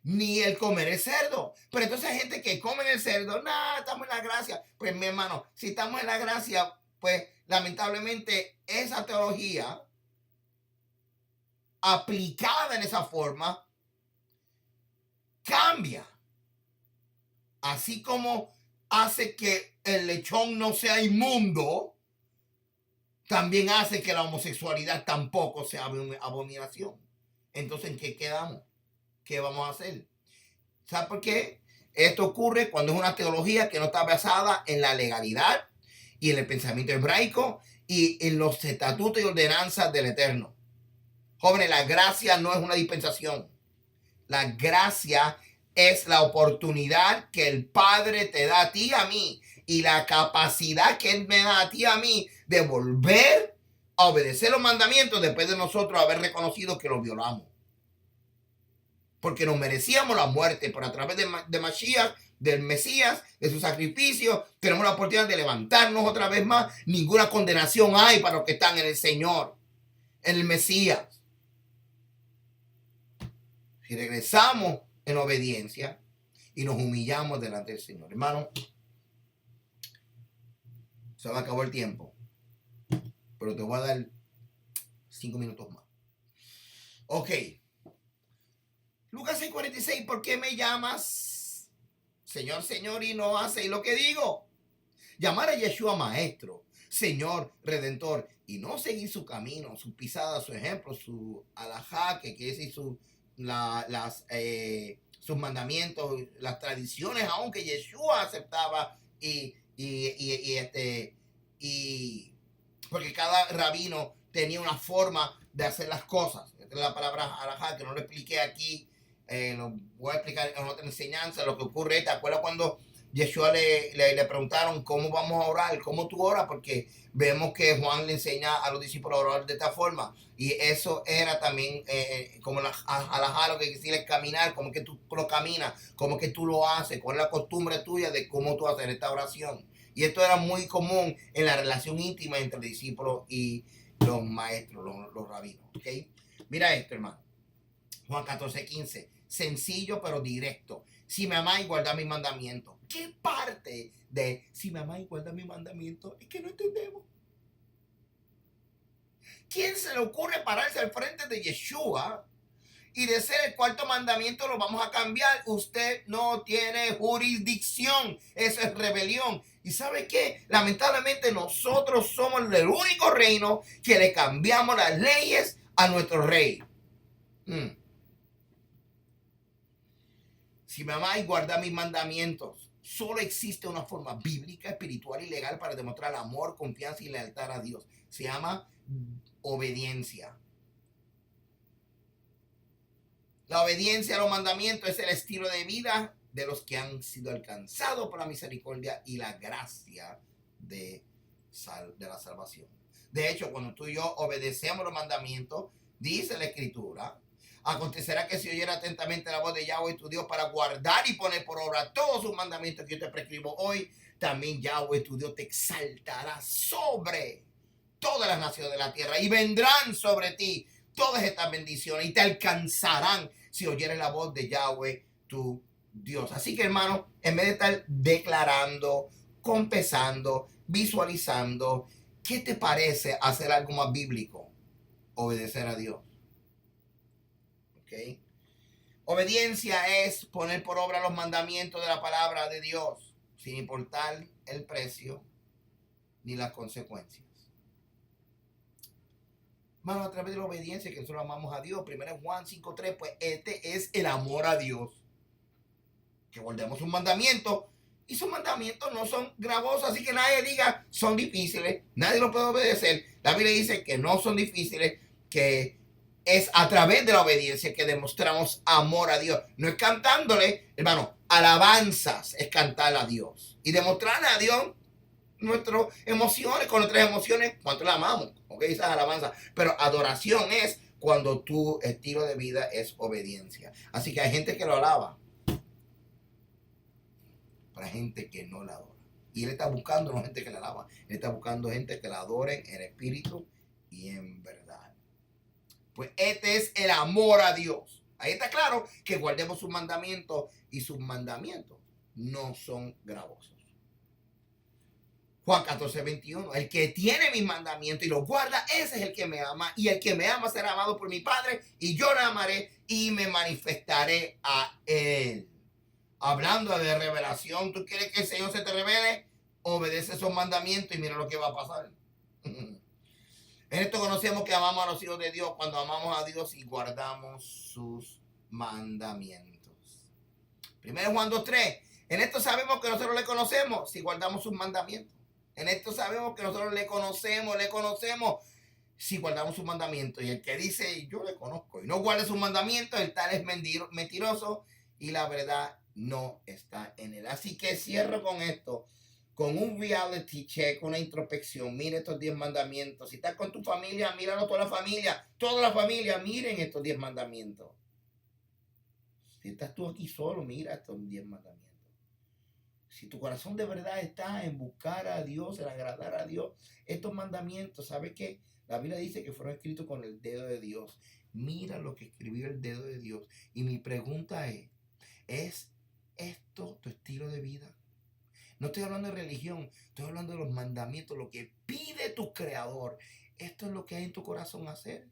ni el comer el cerdo. Pero entonces hay gente que come el cerdo, estamos en la gracia. Pues mi hermano, si estamos en la gracia, pues lamentablemente esa teología aplicada en esa forma cambia. Así como hace que el lechón no sea inmundo, también hace que la homosexualidad tampoco sea abominación. Entonces, ¿en qué quedamos? ¿Qué vamos a hacer? ¿Sabe por qué? Esto ocurre cuando es una teología que no está basada en la legalidad y en el pensamiento hebraico y en los estatutos y ordenanzas del Eterno. Jóvenes, la gracia no es una dispensación. La gracia es la oportunidad que el Padre te da a ti y a mí y la capacidad que Él me da a ti y a mí de volver a obedecer los mandamientos después de nosotros haber reconocido que los violamos. Porque nos merecíamos la muerte, pero a través de Mashiach, del Mesías, de su sacrificio, tenemos la oportunidad de levantarnos otra vez más. Ninguna condenación hay para los que están en el Señor, en el Mesías. Si regresamos en obediencia y nos humillamos delante del Señor. Hermano, se me acabó el tiempo, pero te voy a dar 5 minutos más. Ok. Lucas 6:46, ¿por qué me llamas Señor, Señor y no hacéis lo que digo? Llamar a Yeshua maestro, Señor, Redentor y no seguir su camino, su pisada, su ejemplo, su alajá, que quiere decir sus mandamientos, las tradiciones, aunque Yeshua aceptaba y porque cada rabino tenía una forma de hacer las cosas. Esta es la palabra alajá, que no lo expliqué aquí, lo voy a explicar en otra enseñanza. Lo que ocurre, ¿te acuerdas cuando Yeshua le preguntaron cómo vamos a orar, cómo tú oras? Porque vemos que Juan le enseña a los discípulos a orar de esta forma. Y eso era también como la alajá, lo que quiere decir caminar, como que tú lo caminas, como que tú lo haces, cuál es la costumbre tuya de cómo tú haces esta oración. Y esto era muy común en la relación íntima entre discípulos y los maestros, los rabinos. ¿Okay? Mira esto, hermano. Juan 14:15. sencillo pero directo. Si me amáis, guardad mis mandamientos. ¿Qué parte de si me amáis, guardad mis mandamientos es que no entendemos? ¿Quién se le ocurre pararse al frente de Yeshua y decir el cuarto mandamiento lo vamos a cambiar? Usted no tiene jurisdicción. Eso es rebelión. ¿Y sabe qué? Lamentablemente nosotros somos el único reino que le cambiamos las leyes a nuestro rey. Si me amáis, guardad mis mandamientos. Solo existe una forma bíblica, espiritual y legal para demostrar amor, confianza y lealtad a Dios. Se llama obediencia. La obediencia a los mandamientos es el estilo de vida de los que han sido alcanzados por la misericordia y la gracia de la salvación. De hecho, cuando tú y yo obedecemos los mandamientos, dice la Escritura, acontecerá que si oyera atentamente la voz de Yahweh tu Dios para guardar y poner por obra todos sus mandamientos que yo te prescribo hoy, también Yahweh tu Dios te exaltará sobre todas las naciones de la tierra y vendrán sobre ti todas estas bendiciones y te alcanzarán si oyeres la voz de Yahweh tu Dios. Así que, hermano, en vez de estar declarando, confesando, visualizando, ¿qué te parece hacer algo más bíblico? Obedecer a Dios. ¿Ok? Obediencia es poner por obra los mandamientos de la palabra de Dios, sin importar el precio ni las consecuencias. Hermano, a través de la obediencia que nosotros amamos a Dios, 1 Juan 5:3, pues este es el amor a Dios. Que guardemos sus mandamientos. Y sus mandamientos no son gravosos, así que nadie diga son difíciles. Nadie lo puede obedecer. La Biblia dice que no son difíciles, que es a través de la obediencia que demostramos amor a Dios. No es cantándole, hermano, alabanzas es cantar a Dios. Y demostrarle a Dios nuestras emociones, con nuestras emociones, cuánto la amamos, ok, esas alabanzas. Pero adoración es cuando tu estilo de vida es obediencia. Así que hay gente que lo alaba, pero hay gente que no la adora. Y él está buscando no gente que la alaba, él está buscando gente que la adore en espíritu y en verdad. Pues este es el amor a Dios. Ahí está claro que guardemos sus mandamientos y sus mandamientos no son gravosos. Juan 14:21, el que tiene mis mandamientos y los guarda, ese es el que me ama, y el que me ama será amado por mi Padre, y yo le amaré y me manifestaré a él. Hablando de revelación, ¿tú quieres que el Señor se te revele? Obedece esos mandamientos y mira lo que va a pasar. En esto conocemos que amamos a los hijos de Dios cuando amamos a Dios y guardamos sus mandamientos. 1 Juan 2:3, en esto sabemos que nosotros le conocemos si guardamos sus mandamientos. En esto sabemos que nosotros le conocemos si guardamos sus mandamientos. Y el que dice yo le conozco y no guarda sus mandamientos, el tal es mentiroso y la verdad no está en él. Así que cierro con esto, con un reality check, una introspección. Mire estos 10 mandamientos. Si estás con tu familia, míralo toda la familia, miren estos 10 mandamientos. Si estás tú aquí solo, mira estos 10 mandamientos. Si tu corazón de verdad está en buscar a Dios, en agradar a Dios, estos mandamientos, ¿sabe qué? La Biblia dice que fueron escritos con el dedo de Dios. Mira lo que escribió el dedo de Dios. Y mi pregunta ¿es esto tu estilo de vida? No estoy hablando de religión, estoy hablando de los mandamientos, lo que pide tu creador. ¿Esto es lo que hay en tu corazón hacer?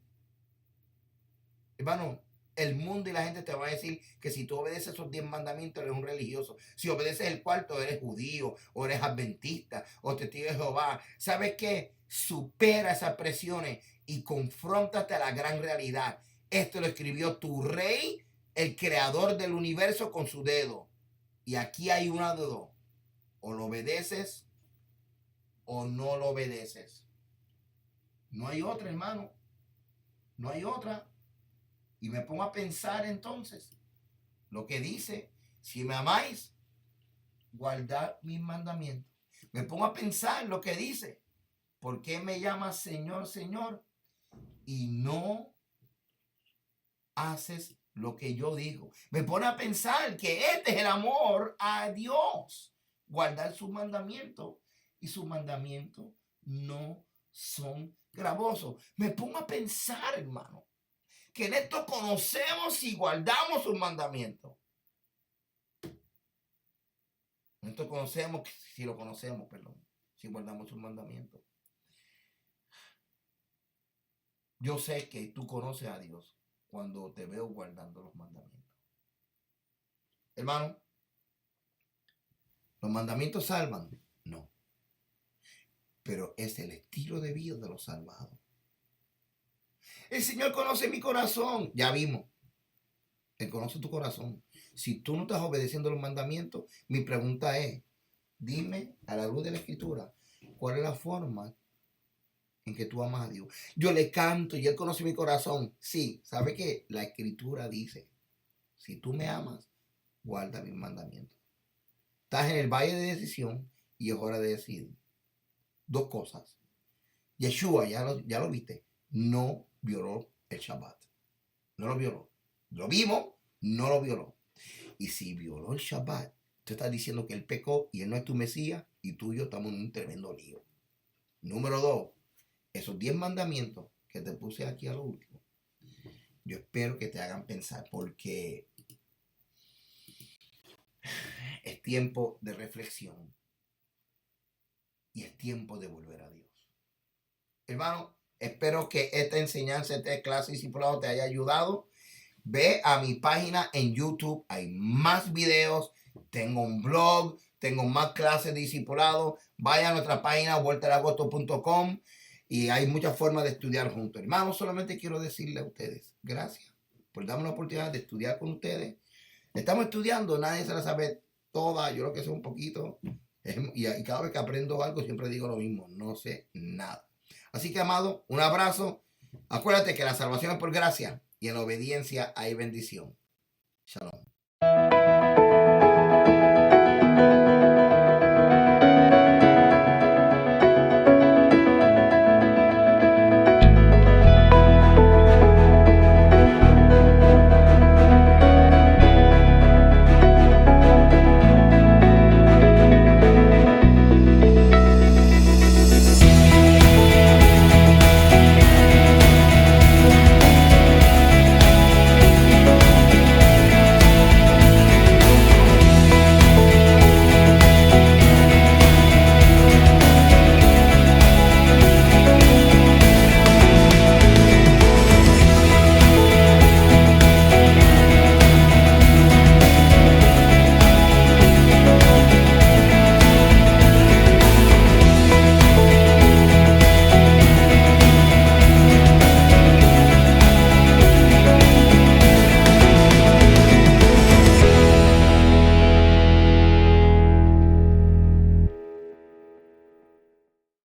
Hermano, el mundo y la gente te va a decir que si tú obedeces esos 10 mandamientos eres un religioso. Si obedeces el cuarto eres judío, o eres adventista, o testigo de Jehová. ¿Sabes qué? Supera esas presiones y confróntate a la gran realidad. Esto lo escribió tu rey, el creador del universo, con su dedo. Y aquí hay una de dos. O lo obedeces o no lo obedeces. No hay otra, hermano. No hay otra. Y me pongo a pensar entonces lo que dice, si me amáis, guardad mis mandamientos. Me pongo a pensar lo que dice, ¿por qué me llamas Señor, Señor? Y no haces lo que yo digo. Me pone a pensar que este es el amor a Dios, guardar sus mandamientos, y sus mandamientos no son gravosos. Me pongo a pensar, hermano, que en esto conocemos y guardamos sus mandamientos. En esto conocemos, si lo conocemos, perdón, si guardamos sus mandamientos. Yo sé que tú conoces a Dios cuando te veo guardando los mandamientos. Hermano, ¿los mandamientos salvan? No. Pero es el estilo de vida de los salvados. El Señor conoce mi corazón. Ya vimos. Él conoce tu corazón. Si tú no estás obedeciendo los mandamientos, mi pregunta es, dime a la luz de la Escritura, ¿cuál es la forma en que tú amas a Dios? Yo le canto y Él conoce mi corazón. Sí, ¿sabe qué? La Escritura dice, si tú me amas, guarda mis mandamientos. Estás en el valle de decisión y es hora de decidir. Dos cosas. Yeshua, ya lo viste, no violó el Shabbat. No lo violó. Lo vimos, no lo violó. Y si violó el Shabbat, tú estás diciendo que él pecó y él no es tu Mesías y tú y yo estamos en un tremendo lío. Número 2, esos 10 mandamientos que te puse aquí a lo último, yo espero que te hagan pensar porque es tiempo de reflexión y es tiempo de volver a Dios. Hermano, espero que esta enseñanza, esta clase discipulado te haya ayudado. Ve a mi página en YouTube, hay más videos, tengo un blog, tengo más clases de discipulado. Vaya a nuestra página walteragosto.com y hay muchas formas de estudiar juntos. Hermanos, solamente quiero decirle a ustedes, gracias por darme la oportunidad de estudiar con ustedes. Estamos estudiando, nadie se la sabe toda, yo lo que sé un poquito. Y cada vez que aprendo algo siempre digo lo mismo, no sé nada. Así que, amado, un abrazo. Acuérdate que la salvación es por gracia y en la obediencia hay bendición. Shalom.